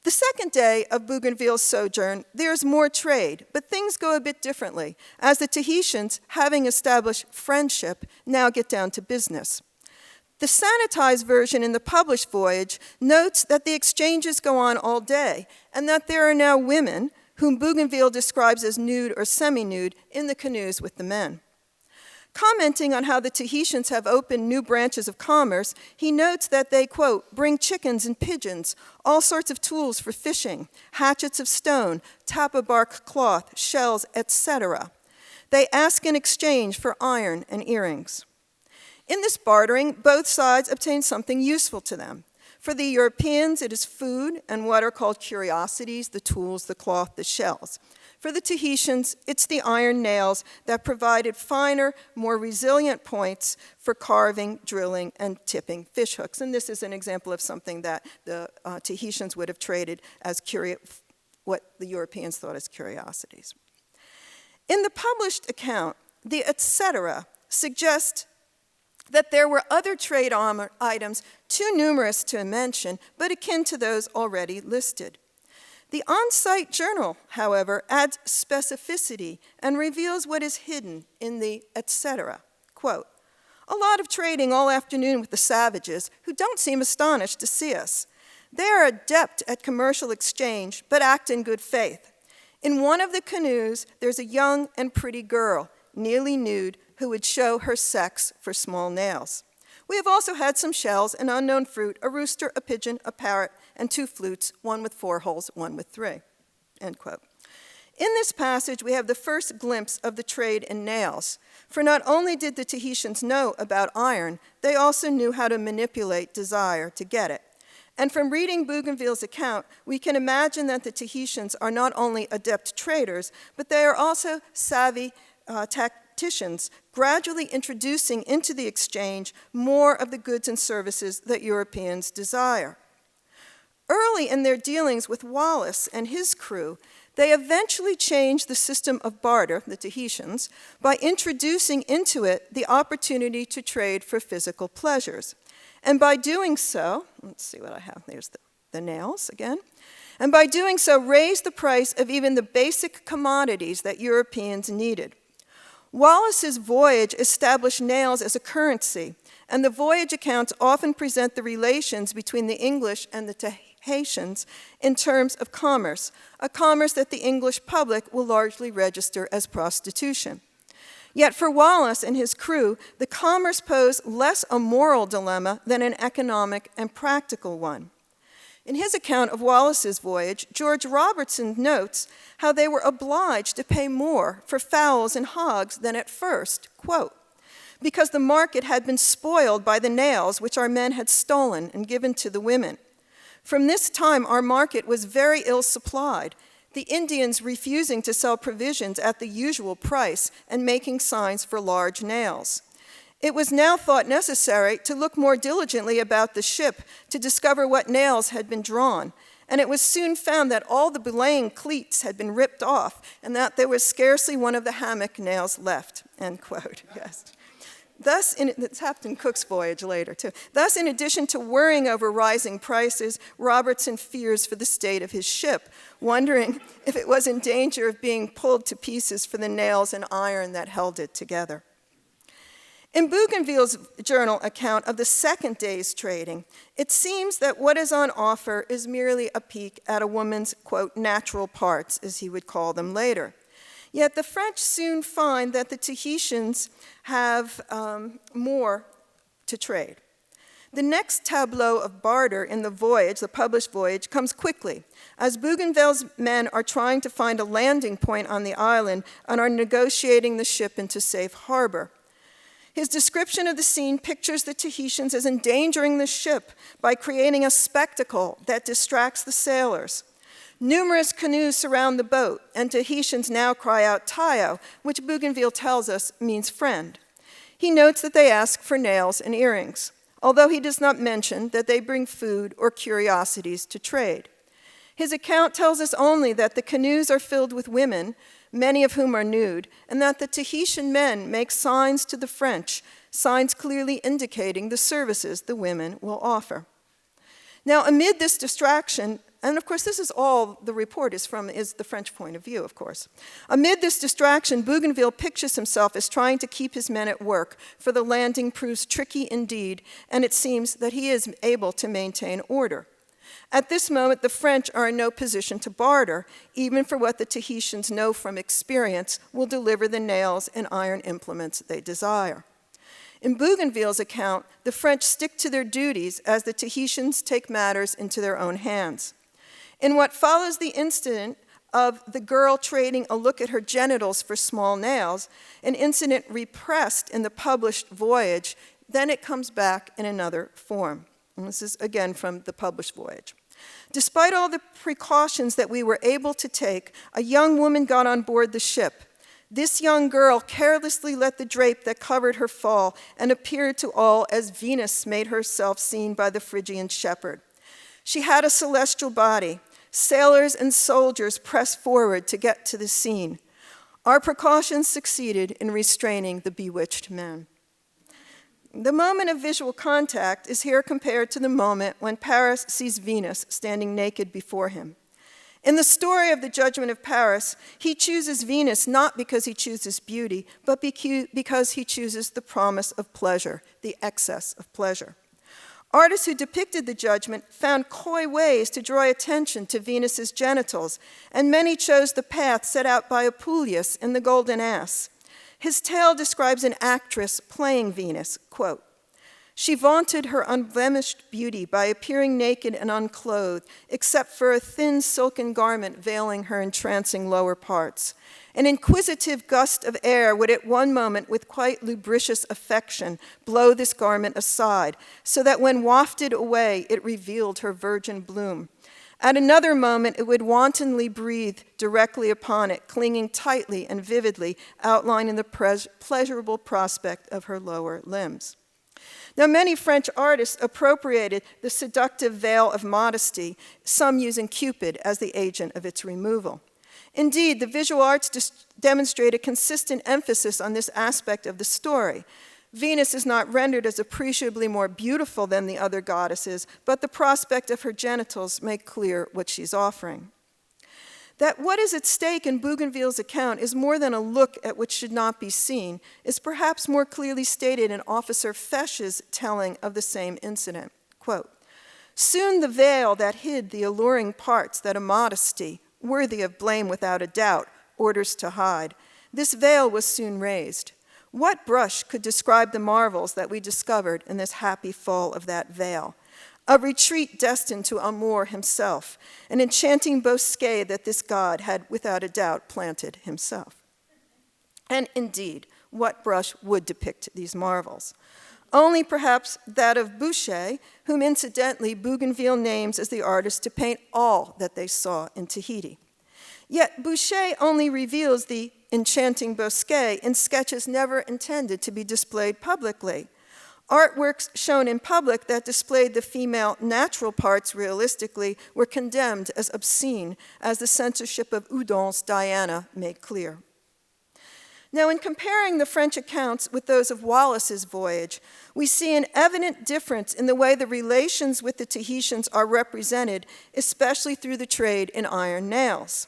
The second day of Bougainville's sojourn, there is more trade, but things go a bit differently, as the Tahitians, having established friendship, now get down to business. The sanitized version in the published voyage notes that the exchanges go on all day, and that there are now women, whom Bougainville describes as nude or semi-nude, in the canoes with the men. Commenting on how the Tahitians have opened new branches of commerce, he notes that they, quote, bring chickens and pigeons, all sorts of tools for fishing, hatchets of stone, tapa bark cloth, shells, etc. They ask in exchange for iron and earrings. In this bartering, both sides obtain something useful to them. For the Europeans, it is food and what are called curiosities, the tools, the cloth, the shells. For the Tahitians, it's the iron nails that provided finer, more resilient points for carving, drilling, and tipping fish hooks. And this is an example of something that the Tahitians would have traded as what the Europeans thought as curiosities. In the published account, the etc. suggest that there were other trade items too numerous to mention, but akin to those already listed. The on-site journal, however, adds specificity and reveals what is hidden in the etc. Quote, a lot of trading all afternoon with the savages who don't seem astonished to see us. They are adept at commercial exchange, but act in good faith. In one of the canoes, there's a young and pretty girl, nearly nude, who would show her sex for small nails. We have also had some shells, an unknown fruit, a rooster, a pigeon, a parrot, and 2 flutes, one with 4 holes, one with 3, end quote. In this passage, we have the first glimpse of the trade in nails. For not only did the Tahitians know about iron, they also knew how to manipulate desire to get it. And from reading Bougainville's account, we can imagine that the Tahitians are not only adept traders, but they are also savvy tacticians, gradually introducing into the exchange more of the goods and services that Europeans desire. Early in their dealings with Wallace and his crew, they eventually changed the system of barter, the Tahitians, by introducing into it the opportunity to trade for physical pleasures. And by doing so, let's see what I have, there's the nails again, and by doing so raised the price of even the basic commodities that Europeans needed. Wallace's voyage established nails as a currency, and the voyage accounts often present the relations between the English and the Tahitians in terms of commerce, a commerce that the English public will largely register as prostitution. Yet for Wallace and his crew, the commerce posed less a moral dilemma than an economic and practical one. In his account of Wallace's voyage, George Robertson notes how they were obliged to pay more for fowls and hogs than at first, quote, because the market had been spoiled by the nails which our men had stolen and given to the women. From this time, our market was very ill supplied, the Indians refusing to sell provisions at the usual price and making signs for large nails. It was now thought necessary to look more diligently about the ship to discover what nails had been drawn, and it was soon found that all the belaying cleats had been ripped off and that there was scarcely one of the hammock nails left, end quote, yes. Thus, it's happened in Cook's voyage later, too. Thus, in addition to worrying over rising prices, Robertson fears for the state of his ship, wondering if it was in danger of being pulled to pieces for the nails and iron that held it together. In Bougainville's journal account of the second day's trading, it seems that what is on offer is merely a peek at a woman's, quote, natural parts, as he would call them later. Yet the French soon find that the Tahitians have more to trade. The next tableau of barter in the voyage, the published voyage, comes quickly, as Bougainville's men are trying to find a landing point on the island and are negotiating the ship into safe harbor. His description of the scene pictures the Tahitians as endangering the ship by creating a spectacle that distracts the sailors. Numerous canoes surround the boat, and Tahitians now cry out tayo, which Bougainville tells us means friend. He notes that they ask for nails and earrings, although he does not mention that they bring food or curiosities to trade. His account tells us only that the canoes are filled with women, many of whom are nude, and that the Tahitian men make signs to the French, signs clearly indicating the services the women will offer. Now, amid this distraction, and of course this is all the report is the French point of view, of course. Amid this distraction, Bougainville pictures himself as trying to keep his men at work, for the landing proves tricky indeed, and it seems that he is able to maintain order. At this moment, the French are in no position to barter, even for what the Tahitians know from experience will deliver the nails and iron implements they desire. In Bougainville's account, the French stick to their duties as the Tahitians take matters into their own hands. In what follows the incident of the girl trading a look at her genitals for small nails, an incident repressed in the published Voyage, then it comes back in another form. And this is again from the published Voyage. Despite all the precautions that we were able to take, a young woman got on board the ship. This young girl carelessly let the drape that covered her fall and appeared to all as Venus made herself seen by the Phrygian shepherd. She had a celestial body. Sailors and soldiers pressed forward to get to the scene. Our precautions succeeded in restraining the bewitched men. The moment of visual contact is here compared to the moment when Paris sees Venus standing naked before him. In the story of the Judgment of Paris, he chooses Venus not because he chooses beauty, but because he chooses the promise of pleasure, the excess of pleasure. Artists who depicted the judgment found coy ways to draw attention to Venus's genitals, and many chose the path set out by Apuleius in The Golden Ass. His tale describes an actress playing Venus, quote, "She vaunted her unblemished beauty by appearing naked and unclothed, except for a thin silken garment veiling her entrancing lower parts. An inquisitive gust of air would at one moment, with quite lubricious affection, blow this garment aside, so that when wafted away, it revealed her virgin bloom. At another moment, it would wantonly breathe directly upon it, clinging tightly and vividly, outlining the pleasurable prospect of her lower limbs." Now, many French artists appropriated the seductive veil of modesty, some using Cupid as the agent of its removal. Indeed, the visual arts demonstrate a consistent emphasis on this aspect of the story. Venus is not rendered as appreciably more beautiful than the other goddesses, but the prospect of her genitals make clear what she's offering. That what is at stake in Bougainville's account is more than a look at what should not be seen is perhaps more clearly stated in Officer Fesch's telling of the same incident. Quote, "Soon the veil that hid the alluring parts that a modesty, worthy of blame without a doubt, orders to hide, this veil was soon raised. What brush could describe the marvels that we discovered in this happy fall of that veil? A retreat destined to Amour himself, an enchanting bosquet that this god had without a doubt planted himself." And indeed, what brush would depict these marvels? Only perhaps that of Boucher, whom incidentally Bougainville names as the artist to paint all that they saw in Tahiti. Yet Boucher only reveals the enchanting bosquet in sketches never intended to be displayed publicly. Artworks shown in public that displayed the female natural parts realistically were condemned as obscene, as the censorship of Houdon's Diana made clear. Now, in comparing the French accounts with those of Wallace's voyage, we see an evident difference in the way the relations with the Tahitians are represented, especially through the trade in iron nails.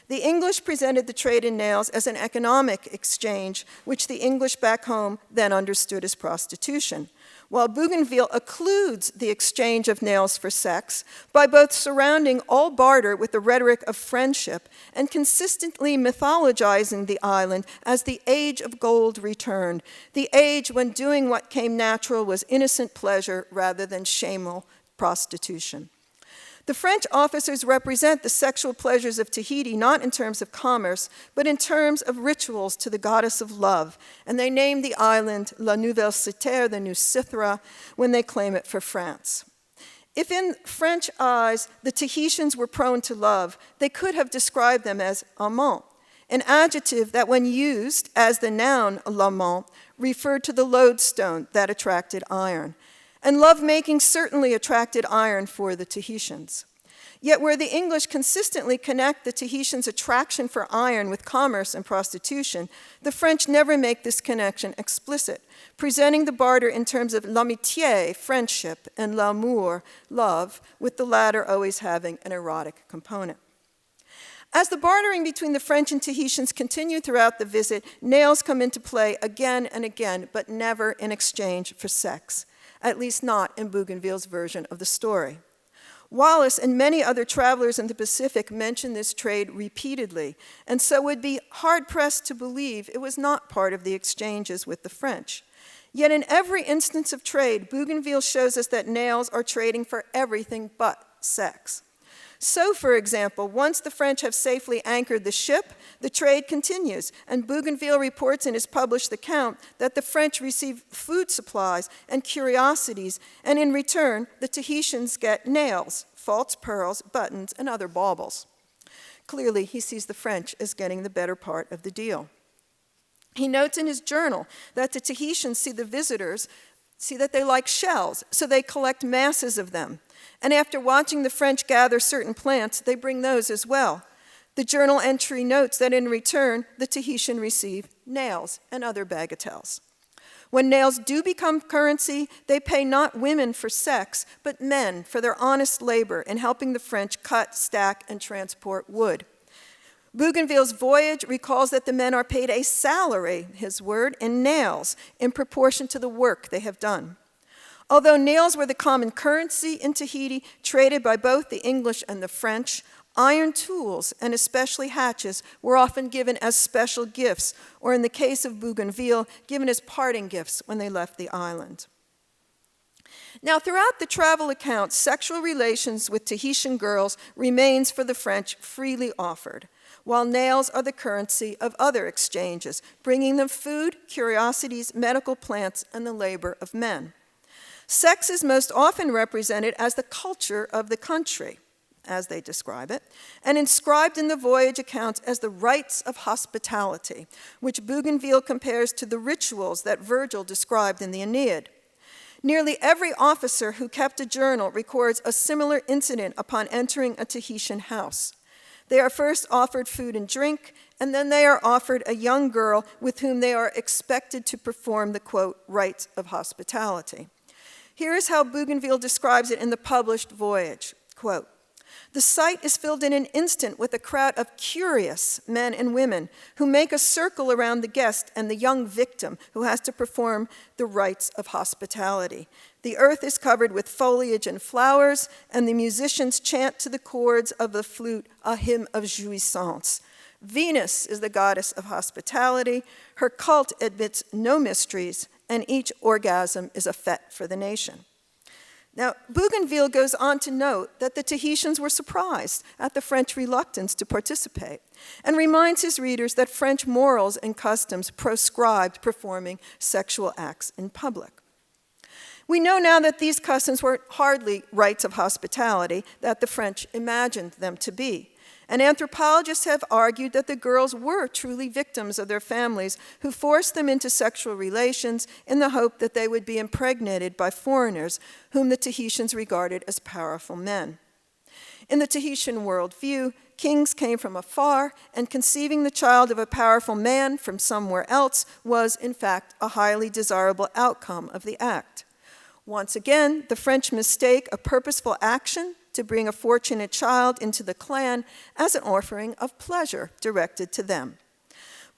The English presented the trade in nails as an economic exchange, which the English back home then understood as prostitution, while Bougainville occludes the exchange of nails for sex by both surrounding all barter with the rhetoric of friendship and consistently mythologizing the island as the age of gold returned, the age when doing what came natural was innocent pleasure rather than shameful prostitution. The French officers represent the sexual pleasures of Tahiti not in terms of commerce, but in terms of rituals to the goddess of love, and they name the island La Nouvelle Cité, the New Cythera, when they claim it for France. If in French eyes the Tahitians were prone to love, they could have described them as amants, an adjective that when used as the noun l'amant referred to the lodestone that attracted iron. And lovemaking certainly attracted iron for the Tahitians. Yet where the English consistently connect the Tahitians' attraction for iron with commerce and prostitution, the French never make this connection explicit, presenting the barter in terms of l'amitié, friendship, and l'amour, love, with the latter always having an erotic component. As the bartering between the French and Tahitians continued throughout the visit, nails come into play again and again, but never in exchange for sex. At least not in Bougainville's version of the story. Wallace and many other travelers in the Pacific mention this trade repeatedly, and so would be hard-pressed to believe it was not part of the exchanges with the French. Yet in every instance of trade, Bougainville shows us that nails are trading for everything but sex. So, for example, once the French have safely anchored the ship, the trade continues, and Bougainville reports in his published account that the French receive food supplies and curiosities, and in return, the Tahitians get nails, false pearls, buttons, and other baubles. Clearly, he sees the French as getting the better part of the deal. He notes in his journal that the Tahitians see the visitors, see that they like shells, so they collect masses of them. And after watching the French gather certain plants, they bring those as well. The journal entry notes that in return, the Tahitian receive nails and other bagatelles. When nails do become currency, they pay not women for sex, but men for their honest labor in helping the French cut, stack, and transport wood. Bougainville's voyage recalls that the men are paid a salary, his word, in nails in proportion to the work they have done. Although nails were the common currency in Tahiti, traded by both the English and the French, iron tools, and especially hatchets, were often given as special gifts, or in the case of Bougainville, given as parting gifts when they left the island. Now, throughout the travel accounts, sexual relations with Tahitian girls remains for the French freely offered, while nails are the currency of other exchanges, bringing them food, curiosities, medical plants, and the labor of men. Sex is most often represented as the culture of the country, as they describe it, and inscribed in the voyage accounts as the rites of hospitality, which Bougainville compares to the rituals that Virgil described in the Aeneid. Nearly every officer who kept a journal records a similar incident upon entering a Tahitian house. They are first offered food and drink, and then they are offered a young girl with whom they are expected to perform the, quote, rites of hospitality. Here is how Bougainville describes it in the published voyage, quote, "The sight is filled in an instant with a crowd of curious men and women who make a circle around the guest and the young victim who has to perform the rites of hospitality. The earth is covered with foliage and flowers, and the musicians chant to the chords of the flute a hymn of jouissance. Venus is the goddess of hospitality. Her cult admits no mysteries, and each orgasm is a fete for the nation." Now, Bougainville goes on to note that the Tahitians were surprised at the French reluctance to participate, and reminds his readers that French morals and customs proscribed performing sexual acts in public. We know now that these customs were hardly rites of hospitality that the French imagined them to be. And anthropologists have argued that the girls were truly victims of their families who forced them into sexual relations in the hope that they would be impregnated by foreigners whom the Tahitians regarded as powerful men. In the Tahitian worldview, kings came from afar, and conceiving the child of a powerful man from somewhere else was, in fact, a highly desirable outcome of the act. Once again, the French mistake a purposeful action to bring a fortunate child into the clan as an offering of pleasure directed to them.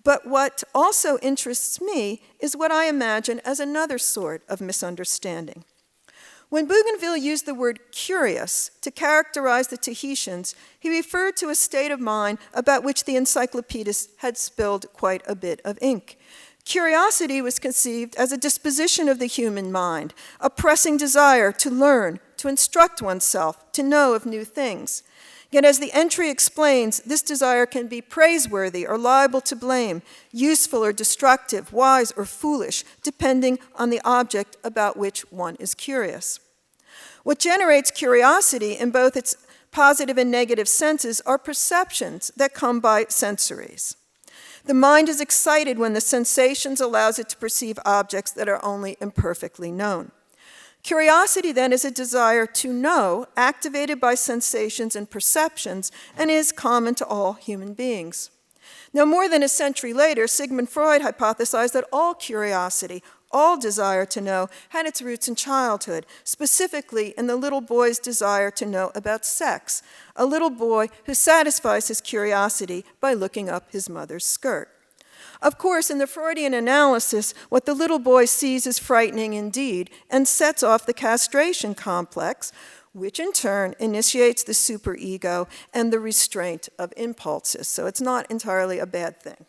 But what also interests me is what I imagine as another sort of misunderstanding. When Bougainville used the word curious to characterize the Tahitians, he referred to a state of mind about which the encyclopedist had spilled quite a bit of ink. Curiosity was conceived as a disposition of the human mind, a pressing desire to learn, to instruct oneself, to know of new things. Yet as the entry explains, this desire can be praiseworthy or liable to blame, useful or destructive, wise or foolish, depending on the object about which one is curious. What generates curiosity in both its positive and negative senses are perceptions that come by sensories. The mind is excited when the sensations allows it to perceive objects that are only imperfectly known. Curiosity, then, is a desire to know, activated by sensations and perceptions, and is common to all human beings. Now, more than a century later, Sigmund Freud hypothesized that all curiosity, all desire to know, had its roots in childhood, specifically in the little boy's desire to know about sex, a little boy who satisfies his curiosity by looking up his mother's skirt. Of course, in the Freudian analysis, what the little boy sees is frightening indeed and sets off the castration complex, which in turn initiates the superego and the restraint of impulses. So it's not entirely a bad thing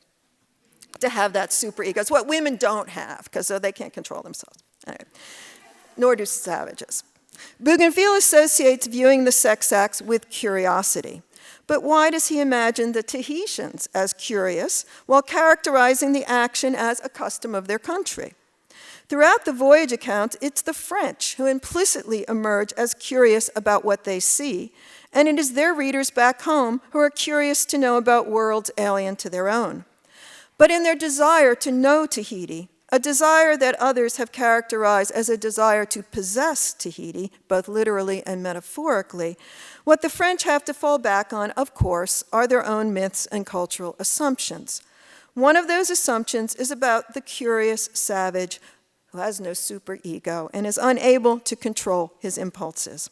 to have that superego. It's what women don't have, because they can't control themselves. Anyway, nor do savages. Bougainville associates viewing the sex acts with curiosity. But why does he imagine the Tahitians as curious while characterizing the action as a custom of their country? Throughout the voyage account, it's the French who implicitly emerge as curious about what they see, and it is their readers back home who are curious to know about worlds alien to their own. But in their desire to know Tahiti, a desire that others have characterized as a desire to possess Tahiti, both literally and metaphorically, what the French have to fall back on, of course, are their own myths and cultural assumptions. One of those assumptions is about the curious savage who has no superego and is unable to control his impulses.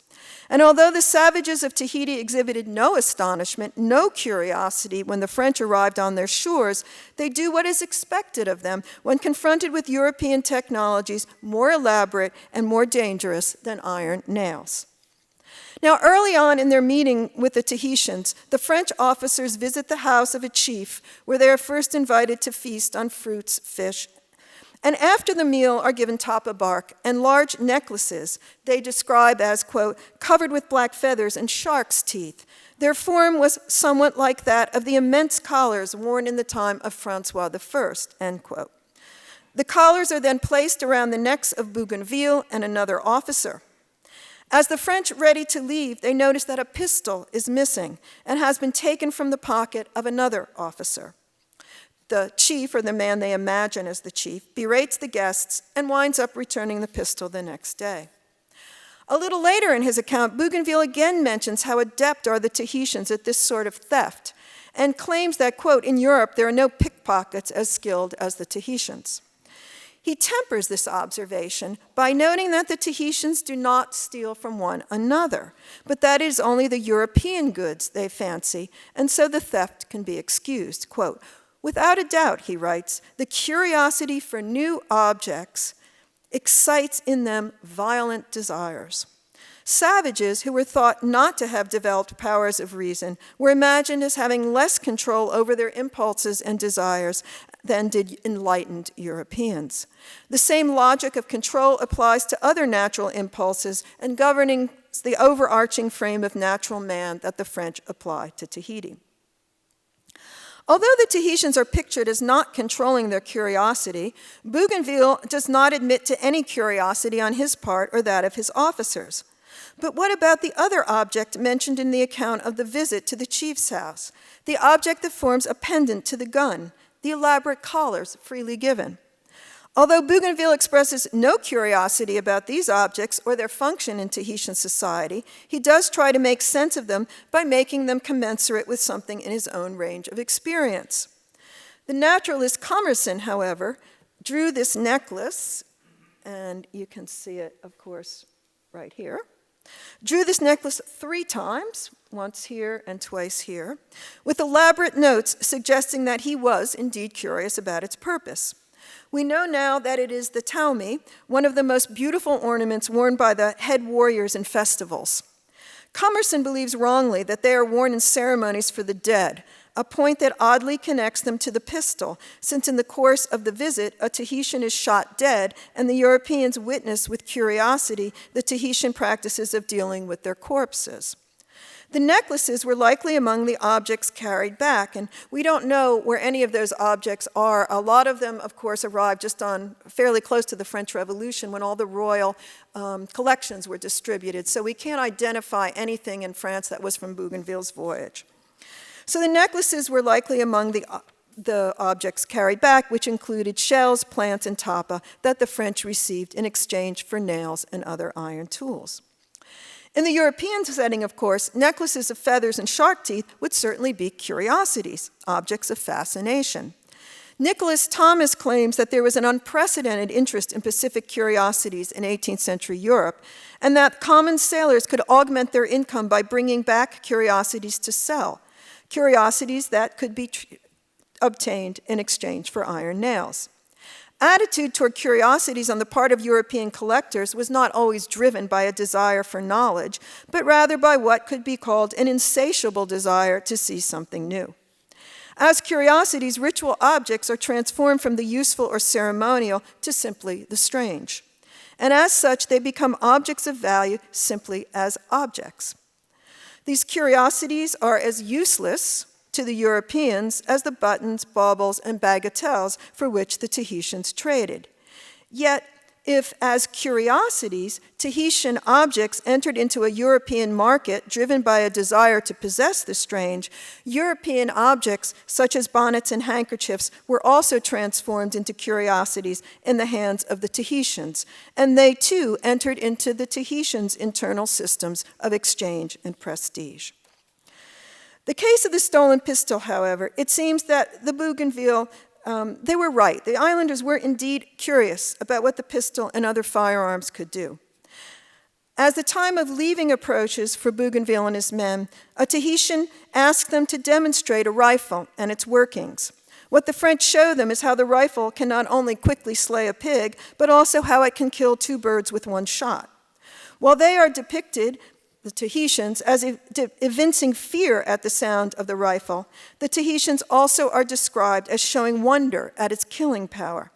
And although the savages of Tahiti exhibited no astonishment, no curiosity when the French arrived on their shores, they do what is expected of them when confronted with European technologies more elaborate and more dangerous than iron nails. Now, early on in their meeting with the Tahitians, the French officers visit the house of a chief where they are first invited to feast on fruits, fish, and after the meal are given tapa bark and large necklaces they describe as, quote, covered with black feathers and shark's teeth. Their form was somewhat like that of the immense collars worn in the time of Francois I, end quote. The collars are then placed around the necks of Bougainville and another officer. As the French ready to leave, they notice that a pistol is missing and has been taken from the pocket of another officer. The chief, or the man they imagine as the chief, berates the guests and winds up returning the pistol the next day. A little later in his account, Bougainville again mentions how adept are the Tahitians at this sort of theft and claims that, quote, in Europe there are no pickpockets as skilled as the Tahitians. He tempers this observation by noting that the Tahitians do not steal from one another, but that it is only the European goods they fancy, and so the theft can be excused. Quote, without a doubt, he writes, the curiosity for new objects excites in them violent desires. Savages who were thought not to have developed powers of reason were imagined as having less control over their impulses and desires than did enlightened Europeans. The same logic of control applies to other natural impulses and governing the overarching frame of natural man that the French apply to Tahiti. Although the Tahitians are pictured as not controlling their curiosity, Bougainville does not admit to any curiosity on his part or that of his officers. But what about the other object mentioned in the account of the visit to the chief's house, the object that forms a pendant to the gun, the elaborate collars freely given? Although Bougainville expresses no curiosity about these objects or their function in Tahitian society, he does try to make sense of them by making them commensurate with something in his own range of experience. The naturalist Commerson, however, drew this necklace, and you can see it, of course, right here, drew this necklace 3 times, once here and twice here, with elaborate notes suggesting that he was indeed curious about its purpose. We know now that it is the taumi, one of the most beautiful ornaments worn by the head warriors in festivals. Commerson believes wrongly that they are worn in ceremonies for the dead, a point that oddly connects them to the pistol, since in the course of the visit, a Tahitian is shot dead, and the Europeans witness with curiosity the Tahitian practices of dealing with their corpses. The necklaces were likely among the objects carried back, and we don't know where any of those objects are. A lot of them, of course, arrived just on fairly close to the French Revolution when all the royal collections were distributed, so we can't identify anything in France that was from Bougainville's voyage. So the necklaces were likely among the objects carried back, which included shells, plants, and tapa that the French received in exchange for nails and other iron tools. In the European setting, of course, necklaces of feathers and shark teeth would certainly be curiosities, objects of fascination. Nicholas Thomas claims that there was an unprecedented interest in Pacific curiosities in 18th century Europe, and that common sailors could augment their income by bringing back curiosities to sell, curiosities that could be obtained in exchange for iron nails. attitude toward curiosities on the part of European collectors was not always driven by a desire for knowledge, but rather by what could be called an insatiable desire to see something new. As curiosities, ritual objects are transformed from the useful or ceremonial to simply the strange. And as such, they become objects of value simply as objects. These curiosities are as useless to the Europeans as the buttons, baubles, and bagatelles for which the Tahitians traded. Yet, if as curiosities, Tahitian objects entered into a European market driven by a desire to possess the strange, European objects such as bonnets and handkerchiefs were also transformed into curiosities in the hands of the Tahitians, and they too entered into the Tahitians' internal systems of exchange and prestige. The case of the stolen pistol, however, it seems that the Bougainville they were right. The islanders were indeed curious about what the pistol and other firearms could do. As the time of leaving approaches for Bougainville and his men, a Tahitian asked them to demonstrate a rifle and its workings. What the French show them is how the rifle can not only quickly slay a pig, but also how it can kill 2 birds with 1 shot. While they are depicted, the Tahitians, as evincing fear at the sound of the rifle, the Tahitians also are described as showing wonder at its killing power.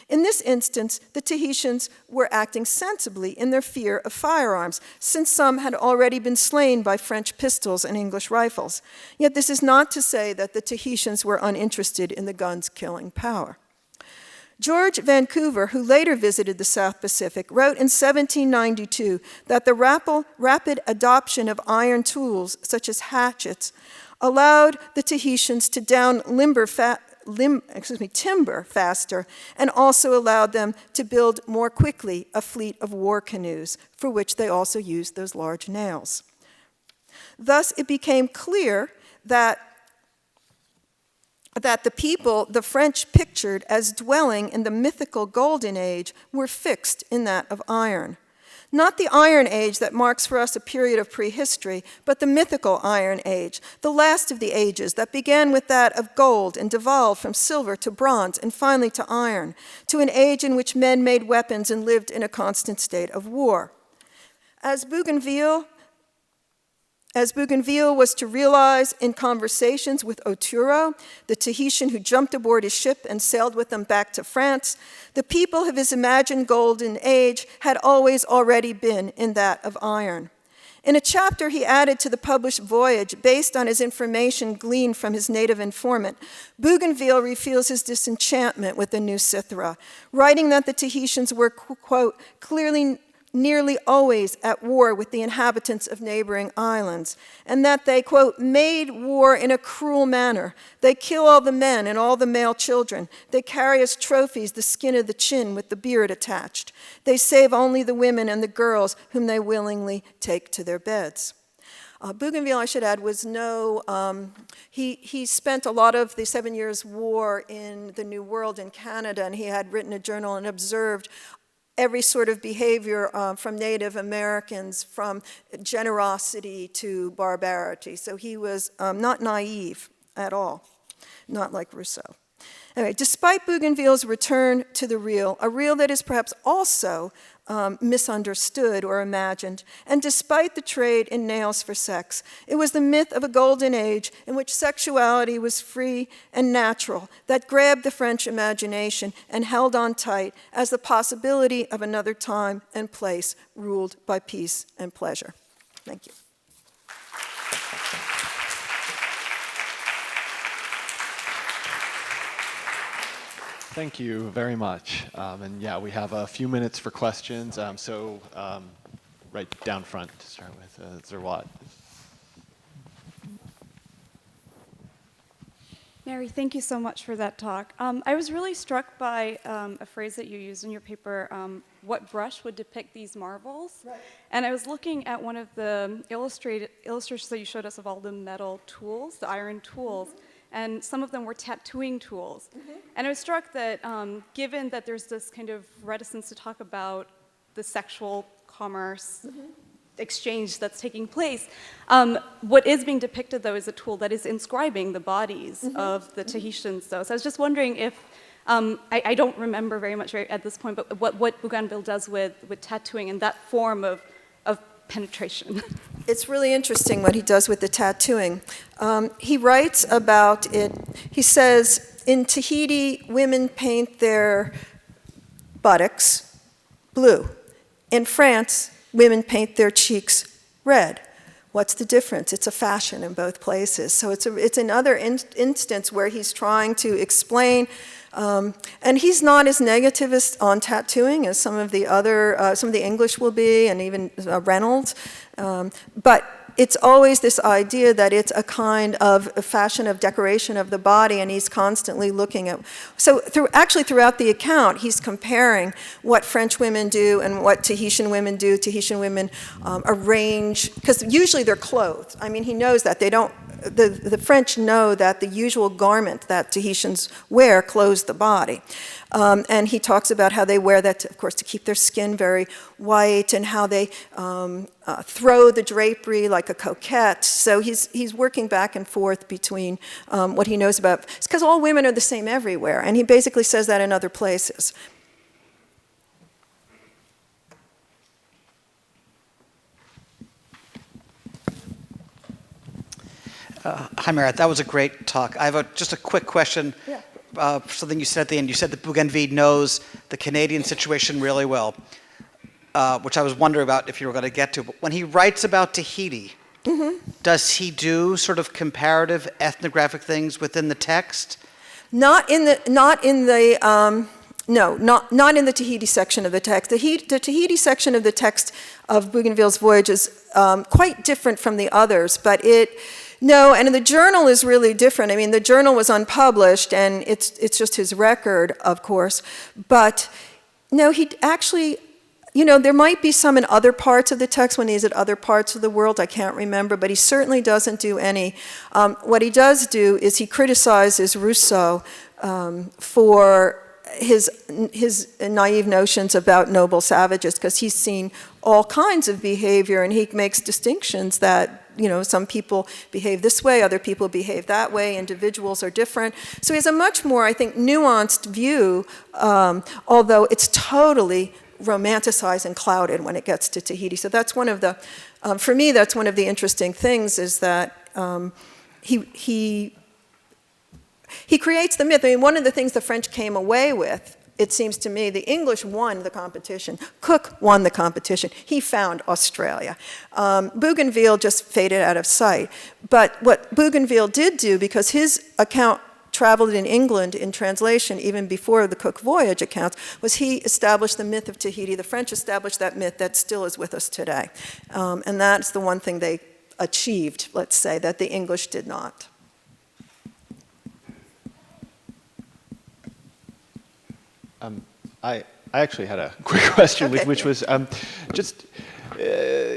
In this instance, the Tahitians were acting sensibly in their fear of firearms, since some had already been slain by French pistols and English rifles. Yet this is not to say that the Tahitians were uninterested in the gun's killing power. George Vancouver, who later visited the South Pacific, wrote in 1792 that the rapid adoption of iron tools, such as hatchets, allowed the Tahitians to down timber faster, and also allowed them to build more quickly a fleet of war canoes, for which they also used those large nails. Thus, it became clear that the people the French pictured as dwelling in the mythical Golden Age were fixed in that of iron. Not the Iron Age that marks for us a period of prehistory, but the mythical Iron Age, the last of the ages that began with that of gold and devolved from silver to bronze and finally to iron, to an age in which men made weapons and lived in a constant state of war. As Bougainville was to realize in conversations with Oturo, the Tahitian who jumped aboard his ship and sailed with them back to France, the people of his imagined golden age had always already been in that of iron. In a chapter he added to the published voyage, based on his information gleaned from his native informant, Bougainville reveals his disenchantment with the New Scythera, writing that the Tahitians were, quote, nearly always at war with the inhabitants of neighboring islands, and that they, quote, made war in a cruel manner. They kill all the men and all the male children. They carry as trophies the skin of the chin with the beard attached. They save only the women and the girls whom they willingly take to their beds. Bougainville, I should add, was he spent a lot of the 7 Years' War in the New World in Canada, and he had written a journal and observed every sort of behavior from Native Americans, from generosity to barbarity. So he was not naive at all, not like Rousseau. Anyway, despite Bougainville's return to the real, a real that is perhaps also misunderstood or imagined, and despite the trade in nails for sex, it was the myth of a golden age in which sexuality was free and natural that grabbed the French imagination and held on tight as the possibility of another time and place ruled by peace and pleasure. Thank you. Thank you very much. And yeah, we have a few minutes for questions. Right down front to start with, Zerwat. Mary, thank you so much for that talk. I was really struck by a phrase that you used in your paper, what brush would depict these marvels? Right. And I was looking at one of the illustrations that you showed us of all the metal tools, the iron tools, and some of them were tattooing tools. Mm-hmm. And I was struck that given that there's this kind of reticence to talk about the sexual commerce exchange that's taking place, what is being depicted, though, is a tool that is inscribing the bodies of the Tahitians, though. So I was just wondering if I don't remember very much at this point, but what Bougainville does with tattooing and that form of penetration. It's really interesting what he does with the tattooing. He writes about it. He says, in Tahiti, women paint their buttocks blue. In France, women paint their cheeks red. What's the difference? It's a fashion in both places. So it's another instance where he's trying to explain, and he's not as negativist on tattooing as some of the English will be, and even Reynolds. But it's always this idea that it's a kind of a fashion of decoration of the body, and he's constantly looking at. So throughout the account, he's comparing what French women do and what Tahitian women do. Tahitian women arrange, because usually they're clothed. I mean, he knows that they don't. The French know that the usual garment that Tahitians wear clothes the body. And he talks about how they wear that, of course, to keep their skin very white, and how they throw the drapery like a coquette. So he's working back and forth between what he knows about. It's because all women are the same everywhere, and he basically says that in other places. Hi, Merit. That was a great talk. I have just a quick question. Yeah. Something you said at the end. You said that Bougainville knows the Canadian situation really well, which I was wondering about if you were going to get to. But when he writes about Tahiti, does he do sort of comparative ethnographic things within the text? Not in the Tahiti section of the text. The Tahiti section of the text of Bougainville's voyage is quite different from the others, but and the journal is really different. I mean, the journal was unpublished, and it's just his record, of course. But no, he actually, there might be some in other parts of the text when he's at other parts of the world. I can't remember, but he certainly doesn't do any. What he does do is he criticizes Rousseau for his naive notions about noble savages, because he's seen all kinds of behavior, and he makes distinctions that some people behave this way, other people behave that way, individuals are different. So he has a much more, I think, nuanced view, although it's totally romanticized and clouded when it gets to Tahiti. So that's one of the, for me, that's one of the interesting things, is that he creates the myth. I mean, one of the things the French came away with, it seems to me, the English won the competition. Cook won the competition. He found Australia. Bougainville just faded out of sight. But what Bougainville did do, because his account traveled in England in translation even before the Cook voyage accounts, was he established the myth of Tahiti. The French established that myth that still is with us today. And that's the one thing they achieved, let's say, that the English did not. I actually had a quick question, Okay. which was just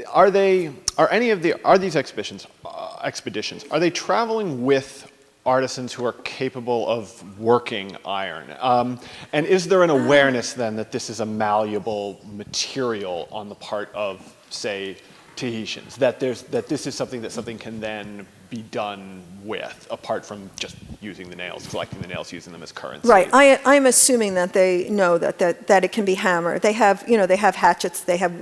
are these expeditions are they traveling with artisans who are capable of working iron? And is there an awareness then that this is a malleable material on the part of, say, Tahitians, that this is something can then be done with, apart from just using the nails, collecting the nails, using them as currency? Right. I'm assuming that they know that it can be hammered. They have hatchets. They have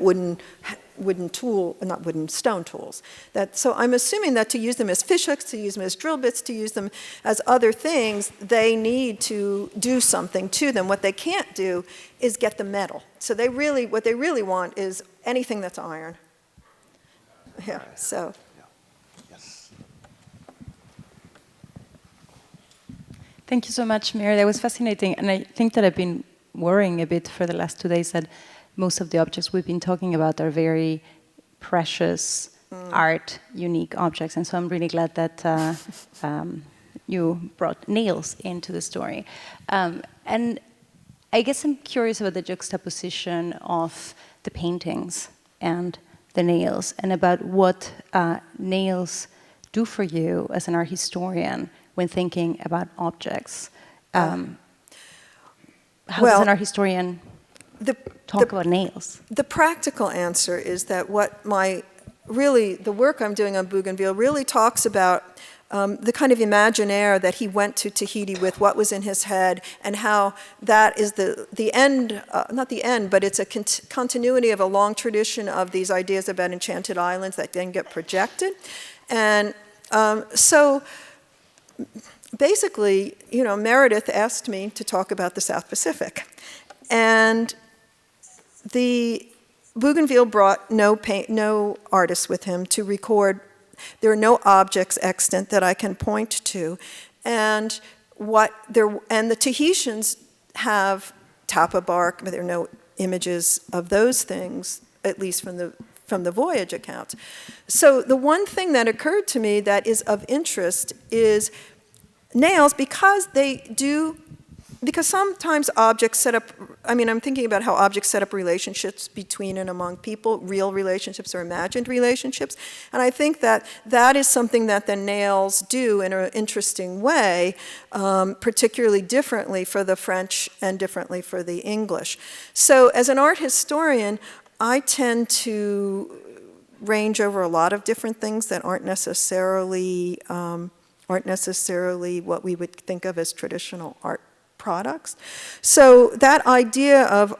stone tools. So I'm assuming that to use them as fish hooks, to use them as drill bits, to use them as other things, they need to do something to them. What they can't do is get the metal. So what they really want is anything that's iron. Yeah. So. Thank you so much, Mary. That was fascinating. And I think that I've been worrying a bit for the last 2 days that most of the objects we've been talking about are very precious art, unique objects. And so I'm really glad that you brought nails into the story. And I guess I'm curious about the juxtaposition of the paintings and the nails, and about what nails do for you as an art historian when thinking about objects. How does an art historian talk about nails? The practical answer is that the work I'm doing on Bougainville really talks about the kind of imaginaire that he went to Tahiti with, what was in his head, and how that is the end, not the end, but it's a continuity of a long tradition of these ideas about enchanted islands that then get projected. And so basically, Meredith asked me to talk about the South Pacific. And the Bougainville brought no artists with him to record. There are no objects extant that I can point to. And the Tahitians have tapa bark, but there are no images of those things, at least from the voyage accounts. So the one thing that occurred to me that is of interest is nails, because sometimes objects set up, I'm thinking about how objects set up relationships between and among people, real relationships or imagined relationships. And I think that is something that the nails do in an interesting way, particularly differently for the French and differently for the English. So as an art historian, I tend to range over a lot of different things that aren't necessarily what we would think of as traditional art products. So that idea of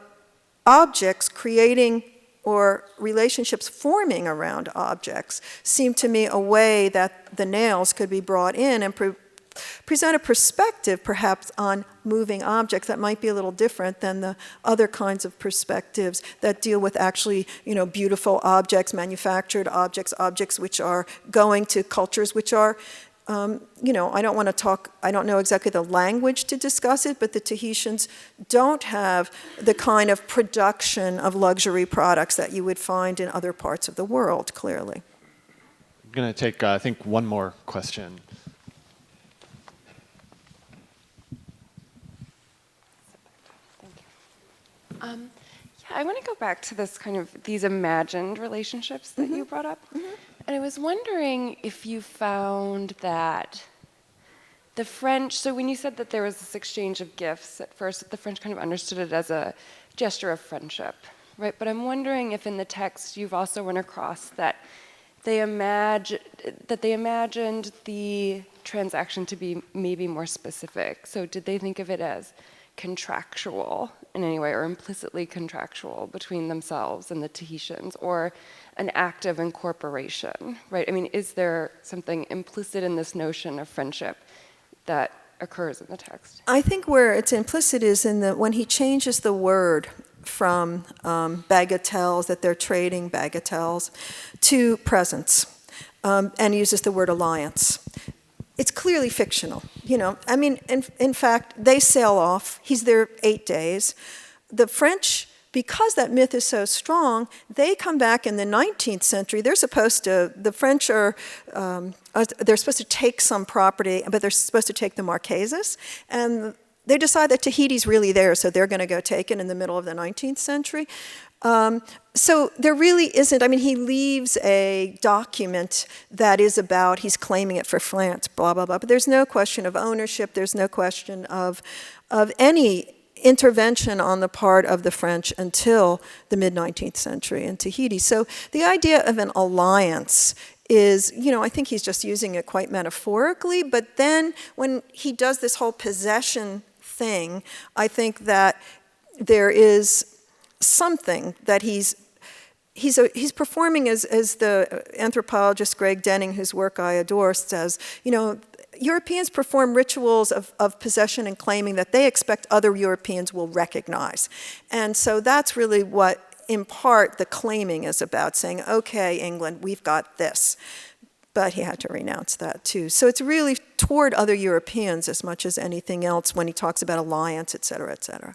objects creating or relationships forming around objects seemed to me a way that the nails could be brought in and present a perspective perhaps on moving objects that might be a little different than the other kinds of perspectives that deal with actually, beautiful objects, manufactured objects, objects which are going to cultures which are I don't know exactly the language to discuss it, but the Tahitians don't have the kind of production of luxury products that you would find in other parts of the world, clearly. I'm going to take, I think, one more question. I want to go back to this these imagined relationships that you brought up. And I was wondering if you found that the French, so when you said that there was this exchange of gifts at first, that the French kind of understood it as a gesture of friendship, right? But I'm wondering if in the text you've also run across that they imagined the transaction to be maybe more specific. So did they think of it as contractual in any way, or implicitly contractual between themselves and the Tahitians, or an act of incorporation, right? Is there something implicit in this notion of friendship that occurs in the text? I think where it's implicit is when he changes the word from bagatelles, that they're trading bagatelles, to presents, and uses the word alliance. It's clearly fictional, in fact, they sail off. He's there 8 days. The French, because that myth is so strong, they come back in the 19th century. The French are, they're supposed to take some property, but they're supposed to take the Marquesas. And they decide that Tahiti's really there, so they're going to go take it in the middle of the 19th century. So there really isn't, he leaves a document that is about, he's claiming it for France, blah, blah, blah. But there's no question of ownership. There's no question of any intervention on the part of the French until the mid-19th century in Tahiti. So the idea of an alliance is, I think he's just using it quite metaphorically, but then when he does this whole possession thing, I think that there is something that he's performing as the anthropologist Greg Denning, whose work I adore, says, Europeans perform rituals of possession and claiming that they expect other Europeans will recognize. And so that's really what, in part, the claiming is about, saying, okay, England, we've got this. But he had to renounce that too. So it's really toward other Europeans as much as anything else when he talks about alliance, et cetera, et cetera.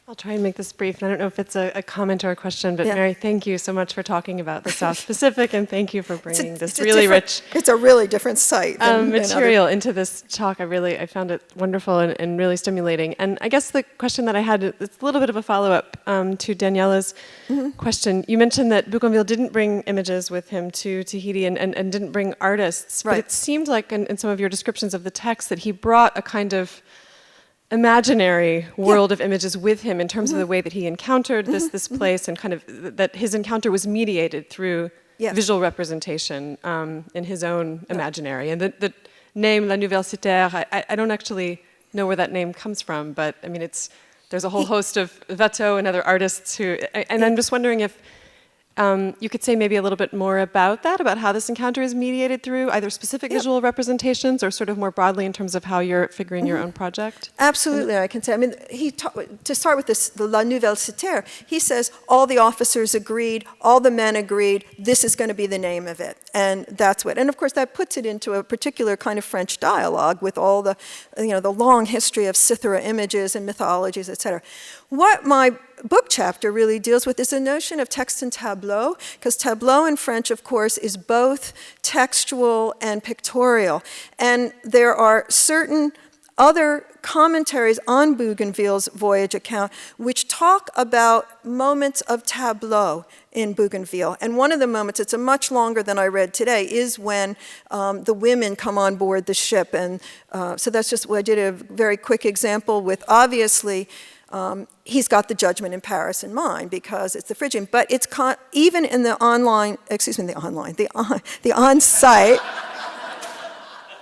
I'll try and make this brief. I don't know if it's a comment or a question, but yeah. Mary, thank you so much for talking about the South Pacific, and thank you for bringing this really rich... It's a really different site material into this talk. I found it wonderful and really stimulating. And I guess the question that I had, it's a little bit of a follow-up to Daniela's question. You mentioned that Bougainville didn't bring images with him to Tahiti and didn't bring artists, right. But it seemed like in some of your descriptions of the text that he brought a kind of imaginary world of images with him in terms of the way that he encountered this place, and kind of that his encounter was mediated through visual representation in his own imaginary. And the name La Nouvelle Cité, I don't actually know where that name comes from, but I mean, there's a whole host of Watteau and other artists who, and I'm just wondering if you could say maybe a little bit more about that, about how this encounter is mediated through either specific visual representations or sort of more broadly in terms of how you're figuring your own project? Absolutely, I can say. I mean, to start with this, the La Nouvelle Cité, he says all the officers agreed, all the men agreed, this is going to be the name of it. And that's what, and of course that puts it into a particular kind of French dialogue with all the, the long history of Cythera images and mythologies, etc. What my book chapter really deals with is the notion of text and tableau, because tableau in French, of course, is both textual and pictorial. And there are certain other commentaries on Bougainville's voyage account which talk about moments of tableau in Bougainville. And one of the moments, it's a much longer than I read today, is when the women come on board the ship. And so that's just, I did a very quick example with, obviously, he's got the Judgment in Paris in mind because it's the Phrygian, but it's even in the the on-site.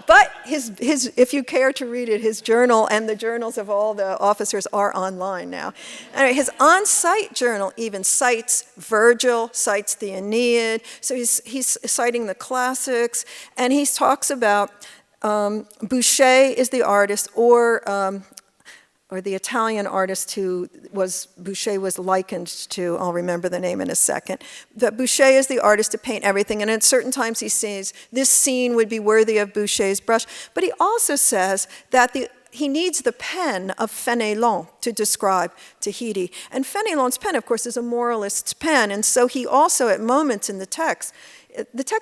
But if you care to read it, his journal and the journals of all the officers are online now. Anyway, his on-site journal even cites Virgil, cites the Aeneid, so he's citing the classics, and he talks about Boucher is the artist, or the Italian artist who Boucher was likened to. I'll remember the name in a second. But Boucher is the artist to paint everything, and at certain times he says this scene would be worthy of Boucher's brush. But he also says that he needs the pen of Fénelon to describe Tahiti. And Fénelon's pen, of course, is a moralist's pen, and so he also, at moments in the text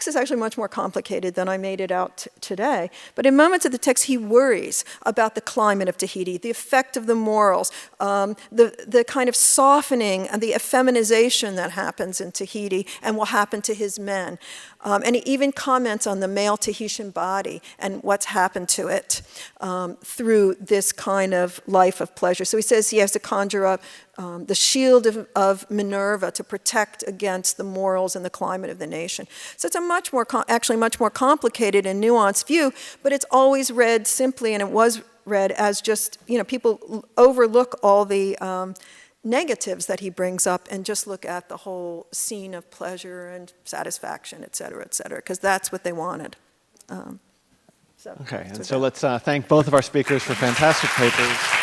is actually much more complicated than I made it out today. But in moments of the text, he worries about the climate of Tahiti, the effect of the morals, the kind of softening and the effeminization that happens in Tahiti and will happen to his men. And he even comments on the male Tahitian body and what's happened to it through this kind of life of pleasure. So he says he has to conjure up the shield of Minerva to protect against the morals and the climate of the nation. So it's a actually much more complicated and nuanced view, but it's always read simply, and it was read as just, people overlook all the negatives that he brings up and just look at the whole scene of pleasure and satisfaction, et cetera, because that's what they wanted. Okay, and so let's thank both of our speakers for fantastic papers.